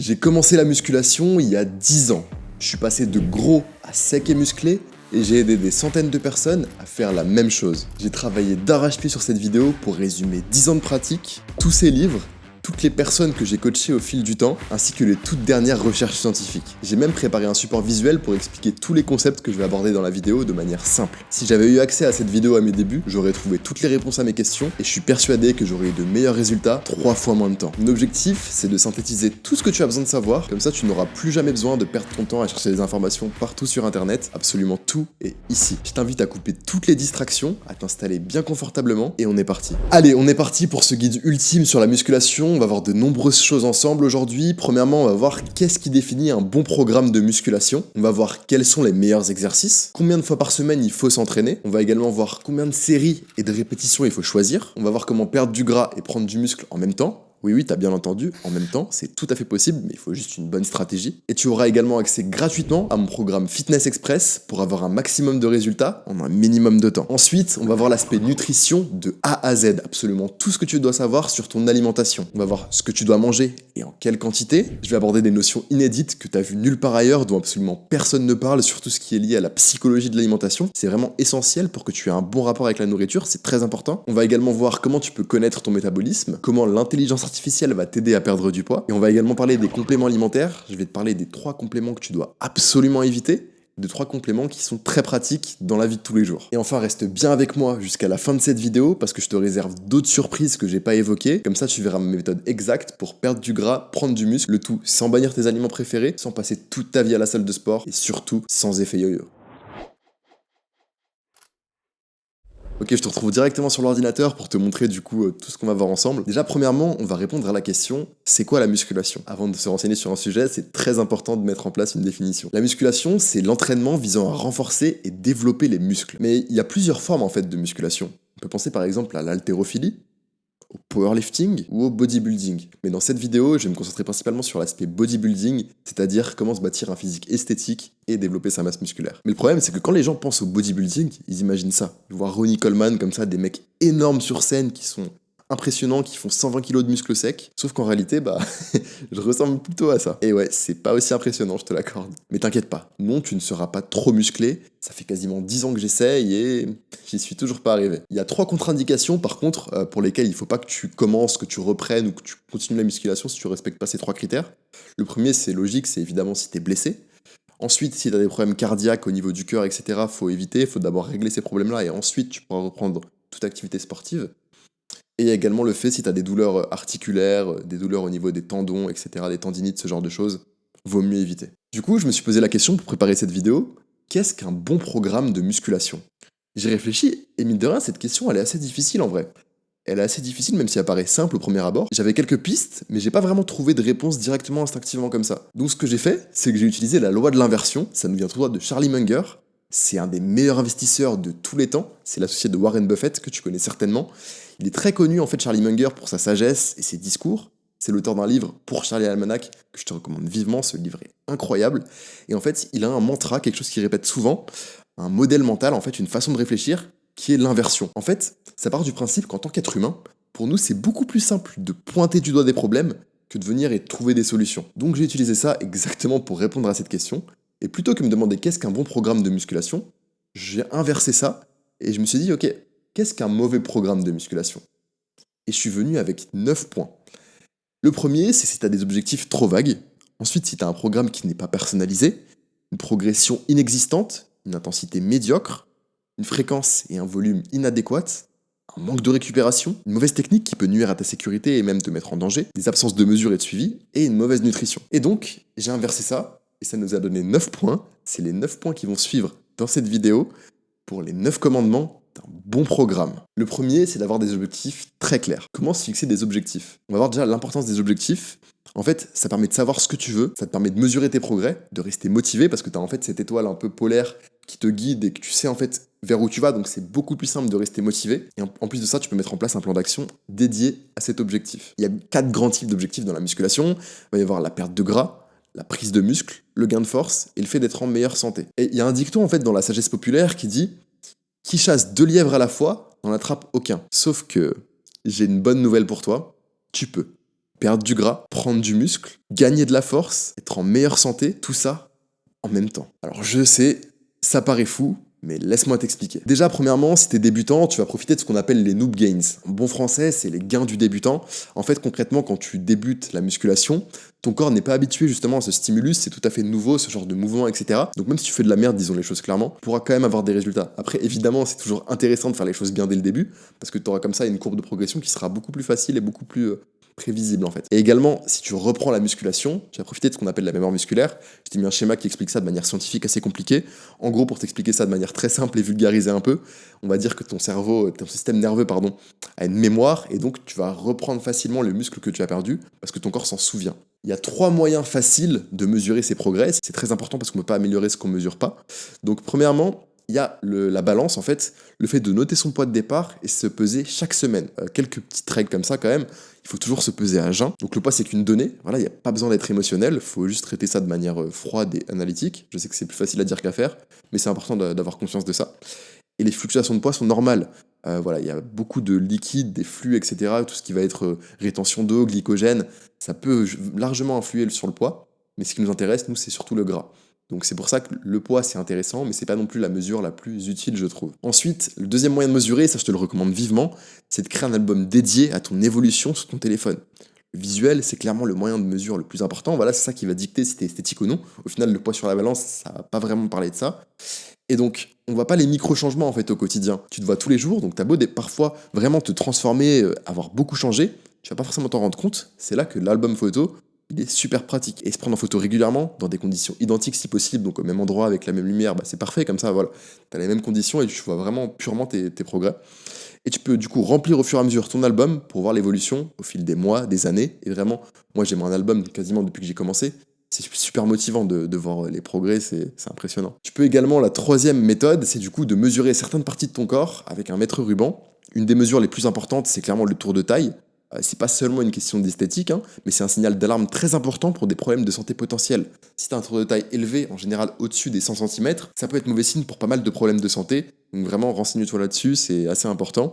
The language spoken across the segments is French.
J'ai commencé la musculation il y a 10 ans. Je suis passé de gros à sec et musclé et j'ai aidé des centaines de personnes à faire la même chose. J'ai travaillé d'arrache-pied sur cette vidéo pour résumer 10 ans de pratique, tous ces livres, toutes les personnes que j'ai coachées au fil du temps, ainsi que les toutes dernières recherches scientifiques. J'ai même préparé un support visuel pour expliquer tous les concepts que je vais aborder dans la vidéo de manière simple. Si j'avais eu accès à cette vidéo à mes débuts, j'aurais trouvé toutes les réponses à mes questions et je suis persuadé que j'aurais eu de meilleurs résultats 3 fois moins de temps. Mon objectif, c'est de synthétiser tout ce que tu as besoin de savoir, comme ça tu n'auras plus jamais besoin de perdre ton temps à chercher des informations partout sur internet, absolument tout est ici. Je t'invite à couper toutes les distractions, à t'installer bien confortablement et on est parti. Allez, on est parti pour ce guide ultime sur la musculation. On va voir de nombreuses choses ensemble aujourd'hui. Premièrement, on va voir qu'est-ce qui définit un bon programme de musculation. On va voir quels sont les meilleurs exercices, combien de fois par semaine il faut s'entraîner. On va également voir combien de séries et de répétitions il faut choisir. On va voir comment perdre du gras et prendre du muscle en même temps. Oui, t'as bien entendu, en même temps, c'est tout à fait possible, mais il faut juste une bonne stratégie. Et tu auras également accès gratuitement à mon programme Fitness Express pour avoir un maximum de résultats en un minimum de temps. Ensuite, on va voir l'aspect nutrition de A à Z, absolument tout ce que tu dois savoir sur ton alimentation. On va voir ce que tu dois manger et en quelle quantité. Je vais aborder des notions inédites que t'as vues nulle part ailleurs, dont absolument personne ne parle, sur tout ce qui est lié à la psychologie de l'alimentation. C'est vraiment essentiel pour que tu aies un bon rapport avec la nourriture, c'est très important. On va également voir comment tu peux connaître ton métabolisme, comment l'intelligence artificielle va t'aider à perdre du poids. Et on va également parler des compléments alimentaires. Je vais te parler des 3 compléments que tu dois absolument éviter, de 3 compléments qui sont très pratiques dans la vie de tous les jours. Et enfin, reste bien avec moi jusqu'à la fin de cette vidéo parce que je te réserve d'autres surprises que j'ai pas évoquées. Comme ça, tu verras ma méthode exacte pour perdre du gras, prendre du muscle, le tout sans bannir tes aliments préférés, sans passer toute ta vie à la salle de sport et surtout sans effet yo-yo. Ok, je te retrouve directement sur l'ordinateur pour te montrer du coup tout ce qu'on va voir ensemble. Déjà, premièrement, on va répondre à la question, c'est quoi la musculation? Avant de se renseigner sur un sujet, c'est très important de mettre en place une définition. La musculation, c'est l'entraînement visant à renforcer et développer les muscles. Mais il y a plusieurs formes en fait de musculation. On peut penser par exemple à l'haltérophilie, au powerlifting ou au bodybuilding. Mais dans cette vidéo, je vais me concentrer principalement sur l'aspect bodybuilding, c'est-à-dire comment se bâtir un physique esthétique et développer sa masse musculaire. Mais le problème, c'est que quand les gens pensent au bodybuilding, ils imaginent ça. Ils voient Ronnie Coleman comme ça, des mecs énormes sur scène qui sont impressionnants, qui font 120 kilos de muscles secs. Sauf qu'en réalité, je ressemble plutôt à ça. Et ouais, c'est pas aussi impressionnant, je te l'accorde. Mais t'inquiète pas, non, tu ne seras pas trop musclé. Ça fait quasiment 10 ans que j'essaye et j'y suis toujours pas arrivé. Il y a 3 contre-indications par contre pour lesquelles il faut pas que tu commences, que tu reprennes ou que tu continues la musculation si tu respectes pas ces 3 critères. Le premier, c'est logique, c'est évidemment si t'es blessé. Ensuite, si tu as des problèmes cardiaques au niveau du cœur, etc., faut éviter, faut d'abord régler ces problèmes-là et ensuite tu pourras reprendre toute activité sportive. Et il y a également le fait si tu as des douleurs articulaires, des douleurs au niveau des tendons, etc., des tendinites, ce genre de choses, vaut mieux éviter. Du coup, je me suis posé la question pour préparer cette vidéo, qu'est-ce qu'un bon programme de musculation? J'ai réfléchi, et mine de rien, cette question, elle est assez difficile en vrai. Elle est assez difficile, même si elle paraît simple au premier abord. J'avais quelques pistes, mais j'ai pas vraiment trouvé de réponse directement instinctivement comme ça. Donc ce que j'ai fait, c'est que j'ai utilisé la loi de l'inversion, ça nous vient tout droit de Charlie Munger. C'est un des meilleurs investisseurs de tous les temps, c'est l'associé de Warren Buffett, que tu connais certainement. Il est très connu en fait, Charlie Munger, pour sa sagesse et ses discours. C'est l'auteur d'un livre, Pour Charlie Almanac, que je te recommande vivement, ce livre est incroyable. Et en fait, il a un mantra, quelque chose qu'il répète souvent, un modèle mental, en fait, une façon de réfléchir, qui est l'inversion. En fait, ça part du principe qu'en tant qu'être humain, pour nous, c'est beaucoup plus simple de pointer du doigt des problèmes que de venir et trouver des solutions. Donc j'ai utilisé ça exactement pour répondre à cette question. Et plutôt que me demander qu'est-ce qu'un bon programme de musculation, j'ai inversé ça et je me suis dit, ok, qu'est-ce qu'un mauvais programme de musculation? Et je suis venu avec 9 points. Le premier, c'est si tu as des objectifs trop vagues. Ensuite, si tu as un programme qui n'est pas personnalisé, une progression inexistante, une intensité médiocre, une fréquence et un volume inadéquats, un manque de récupération, une mauvaise technique qui peut nuire à ta sécurité et même te mettre en danger, des absences de mesure et de suivi, et une mauvaise nutrition. Et donc, j'ai inversé ça, et ça nous a donné 9 points. C'est les 9 points qui vont suivre dans cette vidéo pour les 9 commandements d'un bon programme. Le premier, c'est d'avoir des objectifs très clairs. Comment se fixer des objectifs? On va voir déjà l'importance des objectifs. En fait, ça permet de savoir ce que tu veux, ça te permet de mesurer tes progrès, de rester motivé parce que tu as en fait cette étoile un peu polaire qui te guide et que tu sais en fait vers où tu vas, donc c'est beaucoup plus simple de rester motivé. Et en plus de ça, tu peux mettre en place un plan d'action dédié à cet objectif. Il y a 4 grands types d'objectifs dans la musculation. Il va y avoir la perte de gras, la prise de muscle, le gain de force et le fait d'être en meilleure santé. Et il y a un dicton en fait dans la sagesse populaire qui dit « Qui chasse 2 lièvres à la fois n'en attrape aucun ». Sauf que j'ai une bonne nouvelle pour toi, tu peux. perdre du gras, prendre du muscle, gagner de la force, être en meilleure santé, tout ça en même temps. Alors je sais, ça paraît fou, mais laisse-moi t'expliquer. Déjà, premièrement, si t'es débutant, tu vas profiter de ce qu'on appelle les noob gains. En bon français, c'est les gains du débutant. En fait, concrètement, quand tu débutes la musculation, ton corps n'est pas habitué justement à ce stimulus, c'est tout à fait nouveau, ce genre de mouvement, etc. Donc même si tu fais de la merde, disons les choses clairement, tu pourras quand même avoir des résultats. Après, évidemment, c'est toujours intéressant de faire les choses bien dès le début, parce que tu auras comme ça une courbe de progression qui sera beaucoup plus facile et beaucoup plus prévisible en fait. Et également, si tu reprends la musculation, tu vas profiter de ce qu'on appelle la mémoire musculaire. Je t'ai mis un schéma qui explique ça de manière scientifique assez compliquée. En gros, pour t'expliquer ça de manière très simple et vulgariser un peu, on va dire que ton cerveau, ton système nerveux, pardon, a une mémoire et donc tu vas reprendre facilement le muscle que tu as perdu parce que ton corps s'en souvient. Il y a 3 moyens faciles de mesurer ses progrès. C'est très important parce qu'on ne peut pas améliorer ce qu'on ne mesure pas. Donc, premièrement, il y a la balance, en fait, le fait de noter son poids de départ et se peser chaque semaine. Quelques petites règles comme ça, quand même. Il faut toujours se peser à jeun. Donc le poids, c'est qu'une donnée. Voilà, il n'y a pas besoin d'être émotionnel. Il faut juste traiter ça de manière froide et analytique. Je sais que c'est plus facile à dire qu'à faire, mais c'est important d'avoir conscience de ça. Et les fluctuations de poids sont normales. Voilà, il y a beaucoup de liquides, des flux, etc. Tout ce qui va être rétention d'eau, glycogène, ça peut largement influer sur le poids. Mais ce qui nous intéresse, nous, c'est surtout le gras. Donc c'est pour ça que le poids c'est intéressant, mais c'est pas non plus la mesure la plus utile, je trouve. Ensuite, le deuxième moyen de mesurer, ça je te le recommande vivement, c'est de créer un album dédié à ton évolution sur ton téléphone. Le visuel, c'est clairement le moyen de mesure le plus important. Voilà, c'est ça qui va dicter si t'es esthétique ou non. Au final, le poids sur la balance, ça va pas vraiment parler de ça. Et donc, on voit pas les micro-changements en fait au quotidien. Tu te vois tous les jours, donc t'as beau parfois vraiment te transformer, avoir beaucoup changé, tu vas pas forcément t'en rendre compte. C'est là que l'album photo, il est super pratique. Et se prendre en photo régulièrement, dans des conditions identiques si possible, donc au même endroit, avec la même lumière, bah, c'est parfait, comme ça, voilà. T'as les mêmes conditions et tu vois vraiment purement tes progrès. Et tu peux du coup remplir au fur et à mesure ton album pour voir l'évolution au fil des mois, des années. Et vraiment, moi j'ai mon album quasiment depuis que j'ai commencé. C'est super motivant de voir les progrès, c'est impressionnant. Tu peux également, la troisième méthode, c'est du coup de mesurer certaines parties de ton corps avec un mètre ruban. Une des mesures les plus importantes, c'est clairement le tour de taille. C'est pas seulement une question d'esthétique, hein, mais c'est un signal d'alarme très important pour des problèmes de santé potentiels. Si tu as un tour de taille élevé, en général au-dessus des 100 cm, ça peut être mauvais signe pour pas mal de problèmes de santé. Donc vraiment, renseigne-toi là-dessus, c'est assez important.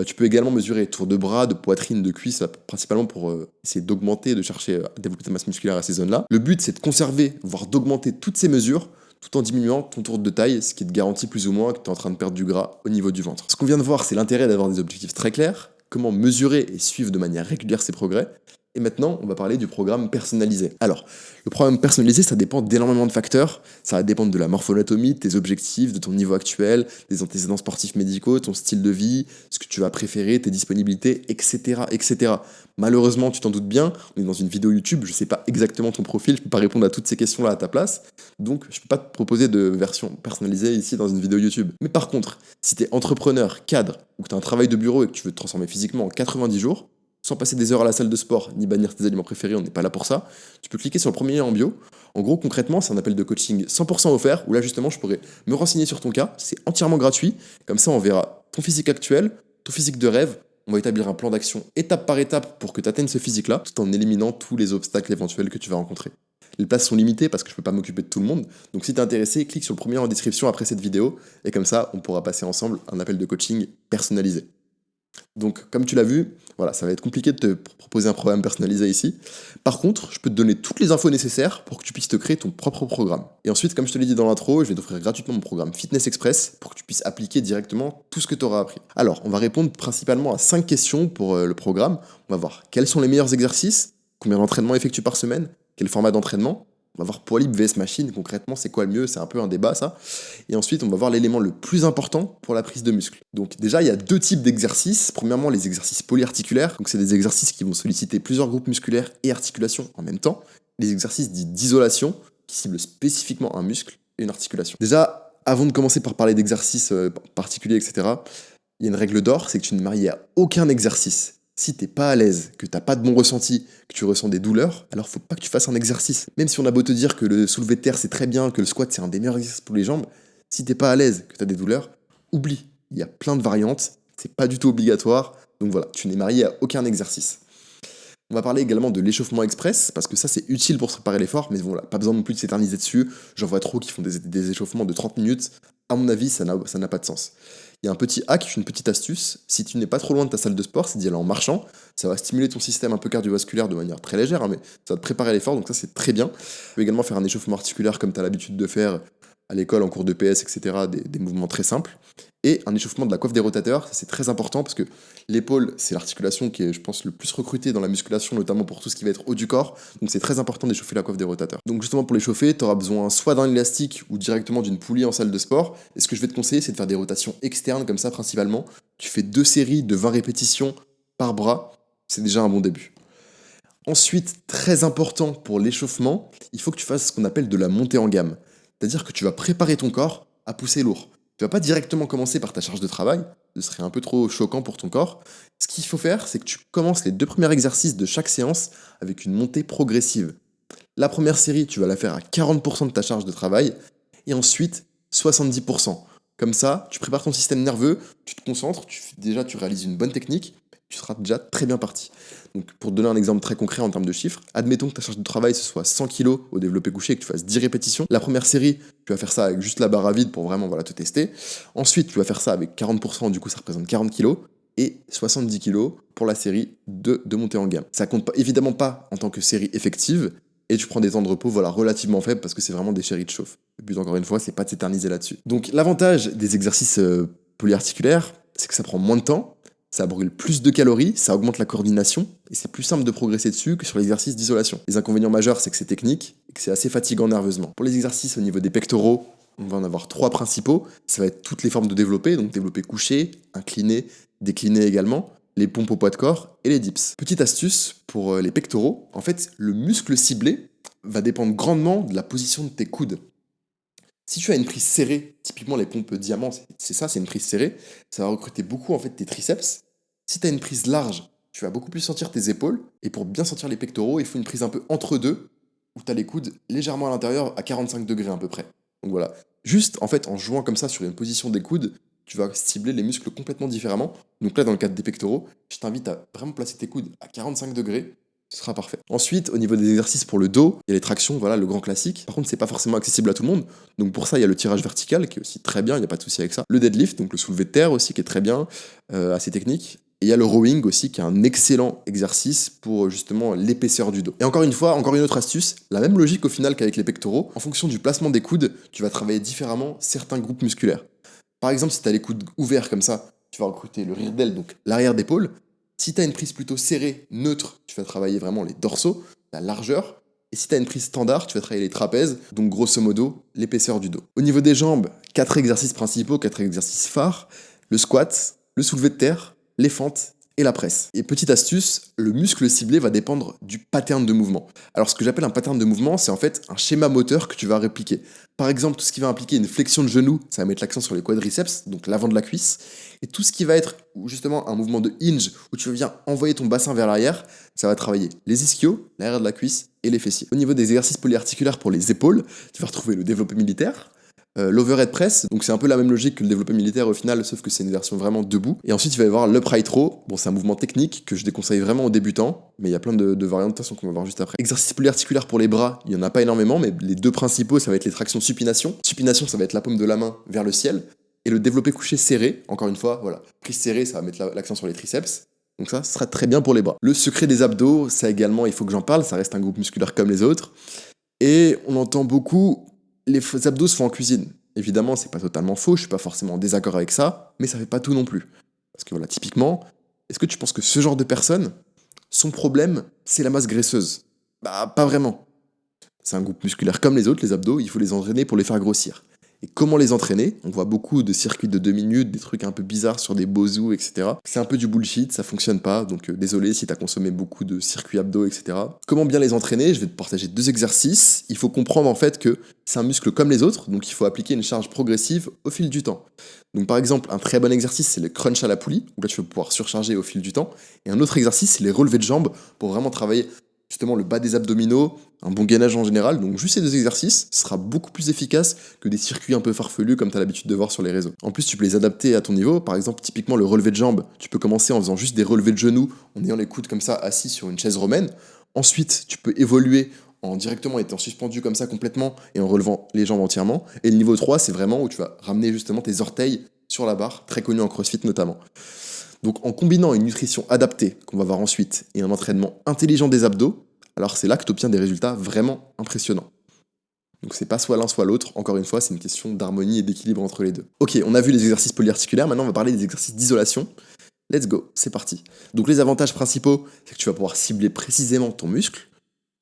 Tu peux également mesurer tour de bras, de poitrine, de cuisse, principalement pour essayer d'augmenter, de chercher à développer ta masse musculaire à ces zones-là. Le but, c'est de conserver, voire d'augmenter toutes ces mesures, tout en diminuant ton tour de taille, ce qui te garantit plus ou moins que tu es en train de perdre du gras au niveau du ventre. Ce qu'on vient de voir, c'est l'intérêt d'avoir des objectifs très clairs, comment mesurer et suivre de manière régulière ses progrès. Et maintenant, on va parler du programme personnalisé. Alors, le programme personnalisé, ça dépend d'énormément de facteurs. Ça va dépendre de la morpholonatomie, de tes objectifs, de ton niveau actuel, des antécédents sportifs médicaux, ton style de vie, ce que tu vas préférer, tes disponibilités, etc., etc. Malheureusement, tu t'en doutes bien, on est dans une vidéo YouTube, je sais pas exactement ton profil, je peux pas répondre à toutes ces questions-là à ta place, donc je peux pas te proposer de version personnalisée ici dans une vidéo YouTube. Mais par contre, si tu es entrepreneur, cadre, ou que tu as un travail de bureau et que tu veux te transformer physiquement en 90 jours, sans passer des heures à la salle de sport, ni bannir tes aliments préférés, on n'est pas là pour ça, tu peux cliquer sur le premier lien en bio. En gros, concrètement, c'est un appel de coaching 100% offert, où là justement, je pourrais me renseigner sur ton cas, c'est entièrement gratuit, comme ça on verra ton physique actuel, ton physique de rêve, on va établir un plan d'action étape par étape pour que tu atteignes ce physique-là, tout en éliminant tous les obstacles éventuels que tu vas rencontrer. Les places sont limitées parce que je peux pas m'occuper de tout le monde, donc si t'es intéressé, clique sur le premier lien en description après cette vidéo, et comme ça, on pourra passer ensemble un appel de coaching personnalisé. Donc, comme tu l'as vu, voilà, ça va être compliqué de te proposer un programme personnalisé ici. Par contre, je peux te donner toutes les infos nécessaires pour que tu puisses te créer ton propre programme. Et ensuite, comme je te l'ai dit dans l'intro, je vais t'offrir gratuitement mon programme Fitness Express pour que tu puisses appliquer directement tout ce que tu auras appris. Alors, on va répondre principalement à 5 questions pour le programme. On va voir quels sont les meilleurs exercices, combien d'entraînements effectues par semaine, quel format d'entraînement. On va voir poids libre vs machine, concrètement c'est quoi le mieux, c'est un peu un débat ça. Et ensuite on va voir l'élément le plus important pour la prise de muscle. Donc déjà il y a 2 types d'exercices. Premièrement les exercices polyarticulaires, donc c'est des exercices qui vont solliciter plusieurs groupes musculaires et articulations en même temps. Les exercices dits d'isolation, qui ciblent spécifiquement un muscle et une articulation. Déjà, avant de commencer par parler d'exercices particuliers, etc., il y a une règle d'or, c'est que tu ne maries à aucun exercice. Si t'es pas à l'aise, que t'as pas de bon ressenti, que tu ressens des douleurs, alors faut pas que tu fasses un exercice. Même si on a beau te dire que le soulevé de terre c'est très bien, que le squat c'est un des meilleurs exercices pour les jambes, si t'es pas à l'aise, que t'as des douleurs, oublie. Il y a plein de variantes, c'est pas du tout obligatoire, donc voilà, tu n'es marié à aucun exercice. On va parler également de l'échauffement express, parce que ça c'est utile pour se préparer l'effort, mais voilà, pas besoin non plus de s'éterniser dessus. J'en vois trop qui font des échauffements de 30 minutes. À mon avis, ça n'a pas de sens. Il y a un petit hack, une petite astuce. Si tu n'es pas trop loin de ta salle de sport, c'est d'y aller en marchant. Ça va stimuler ton système un peu cardiovasculaire de manière très légère, hein, mais ça va te préparer à l'effort, donc ça c'est très bien. Tu peux également faire un échauffement articulaire comme tu as l'habitude de faire à l'école, en cours de PS, etc. Des mouvements très simples. Et un échauffement de la coiffe des rotateurs, ça, c'est très important parce que l'épaule, c'est l'articulation qui est, je pense, le plus recrutée dans la musculation, notamment pour tout ce qui va être haut du corps. Donc c'est très important d'échauffer la coiffe des rotateurs. Donc justement pour l'échauffer, tu auras besoin soit d'un élastique ou directement d'une poulie en salle de sport. Et ce que je vais te conseiller, c'est de faire des rotations externes comme ça principalement. Tu fais 2 séries de 20 répétitions par bras. C'est déjà un bon début. Ensuite, très important pour l'échauffement, il faut que tu fasses ce qu'on appelle de la montée en gamme. C'est-à-dire que tu vas préparer ton corps à pousser lourd. Tu vas pas directement commencer par ta charge de travail, ce serait un peu trop choquant pour ton corps. Ce qu'il faut faire, c'est que tu commences les 2 premiers exercices de chaque séance avec une montée progressive. La première série, tu vas la faire à 40% de ta charge de travail, et ensuite 70%. Comme ça, tu prépares ton système nerveux, tu te concentres, déjà tu réalises une bonne technique, tu seras déjà très bien parti. Donc pour te donner un exemple très concret en termes de chiffres, admettons que ta charge de travail ce soit 100 kg au développé couché et que tu fasses 10 répétitions. La première série, tu vas faire ça avec juste la barre à vide pour vraiment te tester. Ensuite, tu vas faire ça avec 40%, du coup ça représente 40 kg. Et 70 kg pour la série de montée en gamme. Ça compte pas, évidemment pas en tant que série effective, et tu prends des temps de repos relativement faibles parce que c'est vraiment des séries de chauffe. Le but, encore une fois, c'est pas de s'éterniser là-dessus. Donc l'avantage des exercices polyarticulaires, c'est que ça prend moins de temps, ça brûle plus de calories, ça augmente la coordination, et c'est plus simple de progresser dessus que sur l'exercice d'isolation. Les inconvénients majeurs, c'est que c'est technique, et que c'est assez fatigant nerveusement. Pour les exercices au niveau des pectoraux, on va en avoir 3 principaux. Ça va être toutes les formes de développé, donc développé couché, incliné, décliné également, les pompes au poids de corps et les dips. Petite astuce pour les pectoraux, en fait, le muscle ciblé va dépendre grandement de la position de tes coudes. Si tu as une prise serrée, typiquement les pompes diamant, c'est ça, c'est une prise serrée, ça va recruter beaucoup en fait tes triceps. Si tu as une prise large, tu vas beaucoup plus sentir tes épaules, et pour bien sentir les pectoraux, il faut une prise un peu entre deux, où tu as les coudes légèrement à l'intérieur, à 45 degrés à peu près. Donc voilà, juste en fait en jouant comme ça sur une position des coudes, tu vas cibler les muscles complètement différemment. Donc là, dans le cadre des pectoraux, je t'invite à vraiment placer tes coudes à 45 degrés, ce sera parfait. Ensuite, au niveau des exercices pour le dos, il y a les tractions, le grand classique. Par contre, c'est pas forcément accessible à tout le monde. Donc pour ça, il y a le tirage vertical qui est aussi très bien, il n'y a pas de souci avec ça. Le deadlift, donc le soulevé de terre aussi, qui est très bien, assez technique. Et il y a le rowing aussi, qui est un excellent exercice pour justement l'épaisseur du dos. Et encore une fois, encore une autre astuce, la même logique au final qu'avec les pectoraux. En fonction du placement des coudes, tu vas travailler différemment certains groupes musculaires. Par exemple, si tu as les coudes ouverts comme ça, tu vas recruter le rear delt, donc l'arrière d'épaule. Si tu as une prise plutôt serrée, neutre, tu vas travailler vraiment les dorsaux, la largeur. Et si tu as une prise standard, tu vas travailler les trapèzes, donc grosso modo, l'épaisseur du dos. Au niveau des jambes, 4 exercices principaux, 4 exercices phares. Le squat, le soulevé de terre, les fentes et la presse. Et petite astuce, le muscle ciblé va dépendre du pattern de mouvement. Alors ce que j'appelle un pattern de mouvement, c'est en fait un schéma moteur que tu vas répliquer. Par exemple, tout ce qui va impliquer une flexion de genou, ça va mettre l'accent sur les quadriceps, donc l'avant de la cuisse. Et tout ce qui va être justement un mouvement de hinge, où tu viens envoyer ton bassin vers l'arrière, ça va travailler les ischios, l'arrière de la cuisse et les fessiers. Au niveau des exercices polyarticulaires pour les épaules, tu vas retrouver le développé militaire, l'overhead press, donc c'est un peu la même logique que le développé militaire au final, sauf que c'est une version vraiment debout. Et ensuite, il va y avoir l'upright row. Bon, c'est un mouvement technique que je déconseille vraiment aux débutants, mais il y a plein de variantes de toute façon qu'on va voir juste après. Exercice polyarticulaire pour les bras, il y en a pas énormément, mais les 2 principaux, ça va être les tractions supination. Supination, ça va être la paume de la main vers le ciel. Et le développé couché serré, encore une fois, prise serrée, ça va mettre l'accent sur les triceps. Donc ça sera très bien pour les bras. Le secret des abdos, ça également, il faut que j'en parle, ça reste un groupe musculaire comme les autres. Et on entend beaucoup, les abdos se font en cuisine. Évidemment, c'est pas totalement faux, je suis pas forcément en désaccord avec ça, mais ça fait pas tout non plus. Parce que typiquement, est-ce que tu penses que ce genre de personne, son problème, c'est la masse graisseuse? Bah, pas vraiment. C'est un groupe musculaire comme les autres, les abdos, il faut les entraîner pour les faire grossir. Et comment les entraîner? On voit beaucoup de circuits de 2 minutes, des trucs un peu bizarres sur des bozos, etc. C'est un peu du bullshit, ça fonctionne pas, donc désolé si t'as consommé beaucoup de circuits abdos, etc. Comment bien les entraîner? Je vais te partager 2 exercices. Il faut comprendre en fait que c'est un muscle comme les autres, donc il faut appliquer une charge progressive au fil du temps. Donc par exemple, un très bon exercice, c'est le crunch à la poulie, où là tu vas pouvoir surcharger au fil du temps. Et un autre exercice, c'est les relevés de jambes, pour vraiment travailler justement le bas des abdominaux, un bon gainage en général. Donc juste ces 2 exercices, ce sera beaucoup plus efficace que des circuits un peu farfelus comme tu as l'habitude de voir sur les réseaux. En plus, tu peux les adapter à ton niveau. Par exemple, typiquement le relevé de jambes, tu peux commencer en faisant juste des relevés de genoux, en ayant les coudes comme ça assis sur une chaise romaine. Ensuite, tu peux évoluer en directement étant suspendu comme ça complètement et en relevant les jambes entièrement. Et le niveau 3, c'est vraiment où tu vas ramener justement tes orteils sur la barre, très connu en CrossFit notamment. Donc en combinant une nutrition adaptée, qu'on va voir ensuite, et un entraînement intelligent des abdos, alors c'est là que tu obtiens des résultats vraiment impressionnants. Donc c'est pas soit l'un soit l'autre, encore une fois, c'est une question d'harmonie et d'équilibre entre les deux. Ok, on a vu les exercices polyarticulaires, maintenant on va parler des exercices d'isolation. Let's go, c'est parti. Donc les avantages principaux, c'est que tu vas pouvoir cibler précisément ton muscle.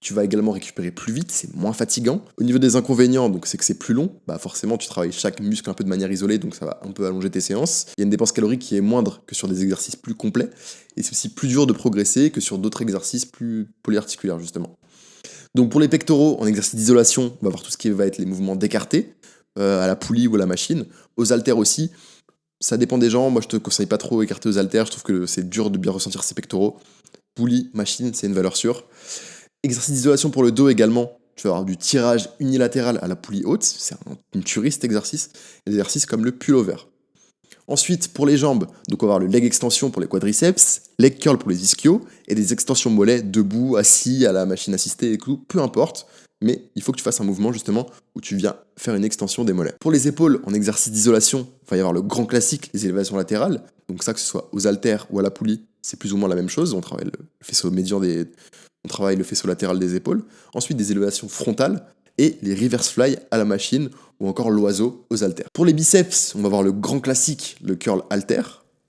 Tu vas également récupérer plus vite, c'est moins fatigant. Au niveau des inconvénients, donc c'est que c'est plus long. Bah forcément, tu travailles chaque muscle un peu de manière isolée, donc ça va un peu allonger tes séances. Il y a une dépense calorique qui est moindre que sur des exercices plus complets, et c'est aussi plus dur de progresser que sur d'autres exercices plus polyarticulaires justement. Donc pour les pectoraux, en exercice d'isolation, on va voir tout ce qui va être les mouvements d'écarté, à la poulie ou à la machine. Aux haltères aussi, ça dépend des gens. Moi, je te conseille pas trop écarter aux haltères. Je trouve que c'est dur de bien ressentir ses pectoraux. Poulie, machine, c'est une valeur sûre. Exercice d'isolation pour le dos également. Tu vas avoir du tirage unilatéral à la poulie haute. C'est une tuerie cet exercice. Des exercices comme le pullover. Ensuite, pour les jambes, donc on va avoir le leg extension pour les quadriceps, leg curl pour les ischios, et des extensions mollets debout, assis, à la machine assistée et tout, peu importe. Mais il faut que tu fasses un mouvement justement où tu viens faire une extension des mollets. Pour les épaules, en exercice d'isolation, il va y avoir le grand classique, les élévations latérales. Donc ça, que ce soit aux haltères ou à la poulie, c'est plus ou moins la même chose. On travaille le faisceau médian on travaille le faisceau latéral des épaules. Ensuite, des élévations frontales et les reverse fly à la machine ou encore l'oiseau aux haltères. Pour les biceps, on va voir le grand classique, le curl halter,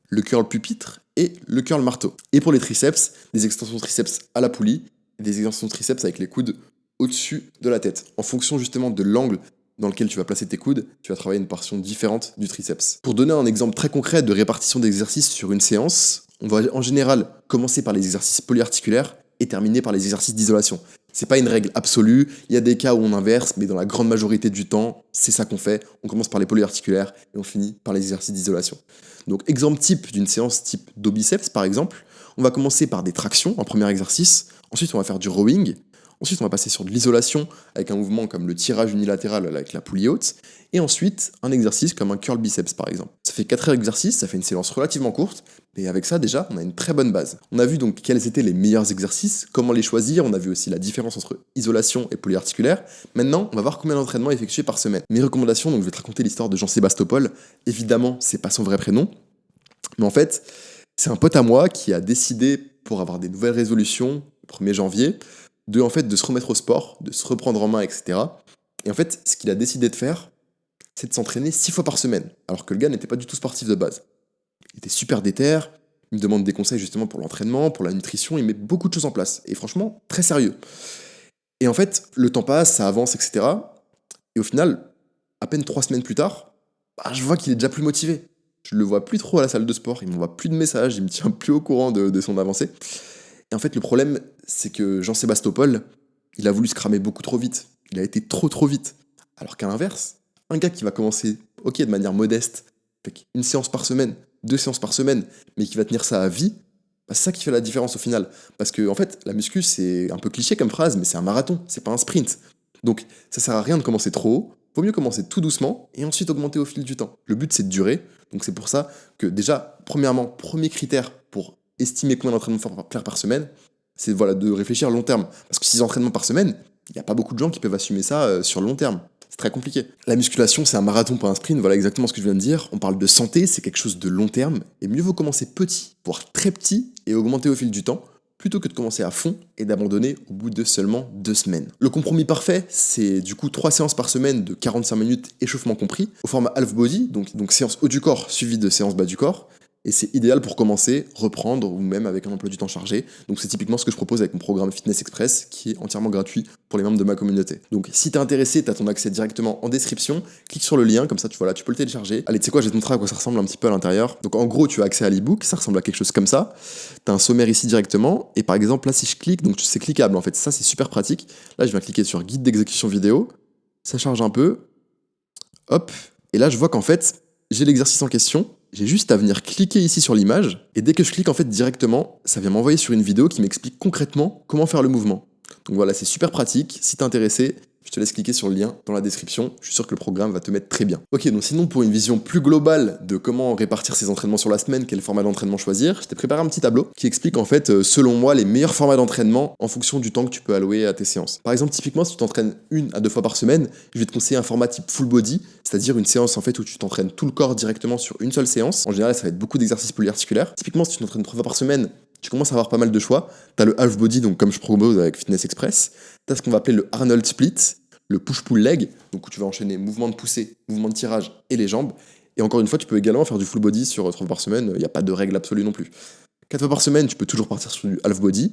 le curl pupitre et le curl marteau. Et pour les triceps, des extensions triceps à la poulie et des extensions triceps avec les coudes au-dessus de la tête. En fonction justement de l'angle dans lequel tu vas placer tes coudes, tu vas travailler une portion différente du triceps. Pour donner un exemple très concret de répartition d'exercices sur une séance, on va en général commencer par les exercices polyarticulaires et terminer par les exercices d'isolation. C'est pas une règle absolue, il y a des cas où on inverse, mais dans la grande majorité du temps, c'est ça qu'on fait. On commence par les polyarticulaires et on finit par les exercices d'isolation. Donc exemple type d'une séance type dos biceps par exemple, on va commencer par des tractions en premier exercice, ensuite on va faire du rowing, ensuite on va passer sur de l'isolation avec un mouvement comme le tirage unilatéral avec la poulie haute, et ensuite un exercice comme un curl biceps par exemple. Ça fait 4 exercices, ça fait une séance relativement courte, mais avec ça déjà on a une très bonne base. On a vu donc quels étaient les meilleurs exercices, comment les choisir, on a vu aussi la différence entre isolation et polyarticulaire. Maintenant on va voir combien d'entraînements effectués par semaine. Mes recommandations, donc je vais te raconter l'histoire de Jean-Sébastopol. Évidemment c'est pas son vrai prénom, mais en fait c'est un pote à moi qui a décidé, pour avoir des nouvelles résolutions, le 1er janvier, de se remettre au sport, de se reprendre en main, etc. Et en fait, ce qu'il a décidé de faire, c'est de s'entraîner 6 fois par semaine, alors que le gars n'était pas du tout sportif de base. Il était super déter, il me demande des conseils justement pour l'entraînement, pour la nutrition, il met beaucoup de choses en place, et franchement, très sérieux. Et en fait, le temps passe, ça avance, etc. Et au final, à peine 3 semaines plus tard, je vois qu'il est déjà plus motivé. Je le vois plus trop à la salle de sport, il m'envoie plus de messages, il me tient plus au courant de son avancée. Et en fait, le problème, c'est que Jean-Sébastopol, il a voulu se cramer beaucoup trop vite. Il a été trop vite. Alors qu'à l'inverse, un gars qui va commencer, ok, de manière modeste, avec une séance par semaine, 2 séances par semaine, mais qui va tenir ça à vie, c'est ça qui fait la différence au final. Parce que, en fait, la muscu, c'est un peu cliché comme phrase, mais c'est un marathon, c'est pas un sprint. Donc, ça sert à rien de commencer trop haut. Vaut mieux commencer tout doucement et ensuite augmenter au fil du temps. Le but, c'est de durer. Donc, c'est pour ça que déjà, premièrement, premier critère pour estimer combien d'entraînements faire par semaine, c'est de réfléchir à long terme. Parce que 6 entraînements par semaine, il n'y a pas beaucoup de gens qui peuvent assumer ça sur le long terme. C'est très compliqué. La musculation, c'est un marathon, pas un sprint. Voilà exactement ce que je viens de dire. On parle de santé, c'est quelque chose de long terme. Et mieux vaut commencer petit, voire très petit, et augmenter au fil du temps, plutôt que de commencer à fond et d'abandonner au bout de seulement 2 semaines. Le compromis parfait, c'est du coup 3 séances par semaine de 45 minutes, échauffement compris, au format half body, donc séance haut du corps suivie de séance bas du corps. Et c'est idéal pour commencer, reprendre, ou même avec un emploi du temps chargé. Donc c'est typiquement ce que je propose avec mon programme Fitness Express, qui est entièrement gratuit pour les membres de ma communauté. Donc si t'es intéressé, t'as ton accès directement en description, clique sur le lien, comme ça tu peux le télécharger. Allez, tu sais quoi, je vais te montrer à quoi ça ressemble un petit peu à l'intérieur. Donc en gros, tu as accès à l'ebook, ça ressemble à quelque chose comme ça. T'as un sommaire ici directement, et par exemple là si je clique, donc c'est cliquable en fait, ça c'est super pratique. Là je viens cliquer sur guide d'exécution vidéo, ça charge un peu, hop, et là je vois qu'en fait, j'ai l'exercice en question. J'ai juste à venir cliquer ici sur l'image, et dès que je clique en fait directement, ça vient m'envoyer sur une vidéo qui m'explique concrètement comment faire le mouvement. Donc voilà, c'est super pratique. Si t'es intéressé, Je te laisse cliquer sur le lien dans la description, je suis sûr que le programme va te mettre très bien. Ok, donc sinon pour une vision plus globale de comment répartir ses entraînements sur la semaine, quel format d'entraînement choisir, je t'ai préparé un petit tableau qui explique en fait, selon moi, les meilleurs formats d'entraînement en fonction du temps que tu peux allouer à tes séances. Par exemple, typiquement, si tu t'entraînes 1 à 2 fois par semaine, je vais te conseiller un format type full body, c'est-à-dire une séance en fait où tu t'entraînes tout le corps directement sur une seule séance. En général, ça va être beaucoup d'exercices polyarticulaires. Typiquement, si tu t'entraînes 3 fois par semaine, tu commences à avoir pas mal de choix. Tu as le half body, donc comme je propose avec Fitness Express. Tu as ce qu'on va appeler le Arnold Split, le push-pull leg, donc où tu vas enchaîner mouvement de poussée, mouvement de tirage et les jambes. Et encore une fois, tu peux également faire du full body sur 3 fois par semaine, il n'y a pas de règle absolue non plus. 4 fois par semaine, tu peux toujours partir sur du half body.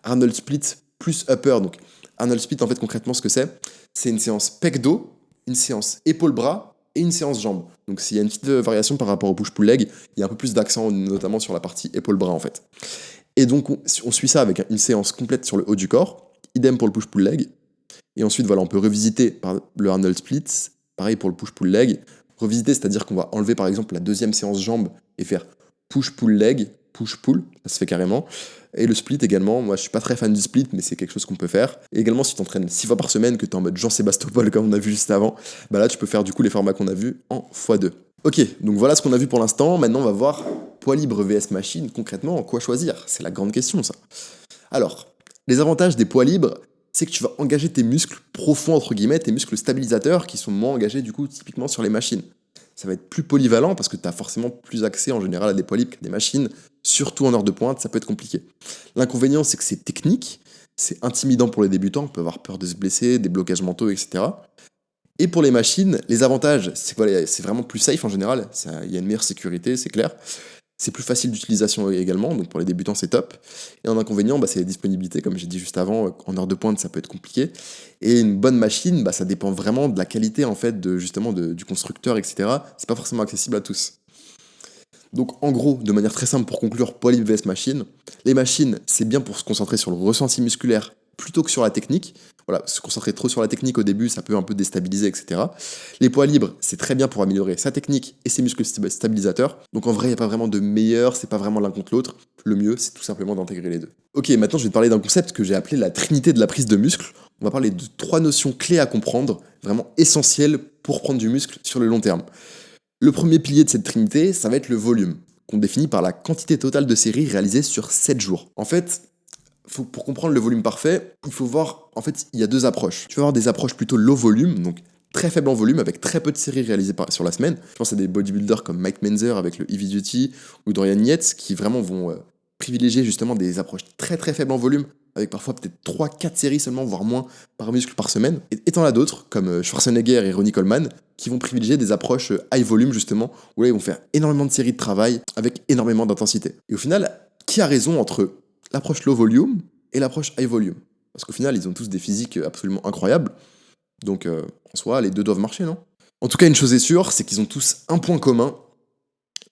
Arnold Split plus upper, donc Arnold Split, en fait, concrètement, ce que c'est une séance pec-dos, une séance épaule-bras et une séance jambes. Donc s'il y a une petite variation par rapport au push-pull leg, il y a un peu plus d'accent, notamment sur la partie épaule-bras, en fait. Et donc, on suit ça avec une séance complète sur le haut du corps, idem pour le push-pull leg. Et ensuite, voilà, on peut revisiter par le Arnold Split, pareil pour le push-pull leg. Revisiter, c'est-à-dire qu'on va enlever par exemple la deuxième séance jambes et faire push-pull leg, push-pull, ça se fait carrément. Et le split également, moi je suis pas très fan du split, mais c'est quelque chose qu'on peut faire. Et également, si tu t'entraînes 6 fois par semaine, que tu es en mode Jean-Sébastopol comme on a vu juste avant, bah là tu peux faire du coup les formats qu'on a vus en x2. Ok, donc voilà ce qu'on a vu pour l'instant. Maintenant, on va voir poids libre vs machine. Concrètement, en quoi choisir? C'est la grande question, ça. Alors, les avantages des poids libres, c'est que tu vas engager tes muscles profonds, entre guillemets, tes muscles stabilisateurs qui sont moins engagés, du coup, typiquement sur les machines. Ça va être plus polyvalent parce que tu as forcément plus accès en général à des poids libres qu'à des machines, surtout en heure de pointe, ça peut être compliqué. L'inconvénient, c'est que c'est technique, c'est intimidant pour les débutants, on peut avoir peur de se blesser, des blocages mentaux, etc. Et pour les machines, les avantages, c'est que voilà, c'est vraiment plus safe en général, il y a une meilleure sécurité, c'est clair. C'est plus facile d'utilisation également, donc pour les débutants c'est top. Et en inconvénient, c'est la disponibilité, comme j'ai dit juste avant, en heure de pointe ça peut être compliqué. Et une bonne machine, ça dépend vraiment de la qualité en fait, du constructeur, etc. C'est pas forcément accessible à tous. Donc en gros, de manière très simple pour conclure, poids libre vs machine. Les machines, c'est bien pour se concentrer sur le ressenti musculaire plutôt que sur la technique. Voilà, se concentrer trop sur la technique au début, ça peut un peu déstabiliser, etc. Les poids libres, c'est très bien pour améliorer sa technique et ses muscles stabilisateurs. Donc en vrai, il n'y a pas vraiment de meilleur, c'est pas vraiment l'un contre l'autre. Le mieux, c'est tout simplement d'intégrer les deux. Ok, maintenant je vais te parler d'un concept que j'ai appelé la trinité de la prise de muscle. On va parler de 3 notions clés à comprendre, vraiment essentielles pour prendre du muscle sur le long terme. Le premier pilier de cette trinité, ça va être le volume, qu'on définit par la quantité totale de séries réalisées sur 7 jours. En fait, pour comprendre le volume parfait, il faut voir, en fait, il y a 2 approches. Tu vas avoir des approches plutôt low volume, donc très faible en volume, avec très peu de séries réalisées sur la semaine. Je pense à des bodybuilders comme Mike Menzer avec le Heavy Duty ou Dorian Yates, qui vraiment vont privilégier justement des approches très très faibles en volume, avec parfois peut-être 3-4 séries seulement, voire moins, par muscle par semaine. Et t'en as d'autres, comme Schwarzenegger et Ronnie Coleman, qui vont privilégier des approches high volume justement, où là ils vont faire énormément de séries de travail, avec énormément d'intensité. Et au final, qui a raison entre l'approche low volume et l'approche high volume? Parce qu'au final, ils ont tous des physiques absolument incroyables, donc en soi, les deux doivent marcher, non? En tout cas, une chose est sûre, c'est qu'ils ont tous un point commun,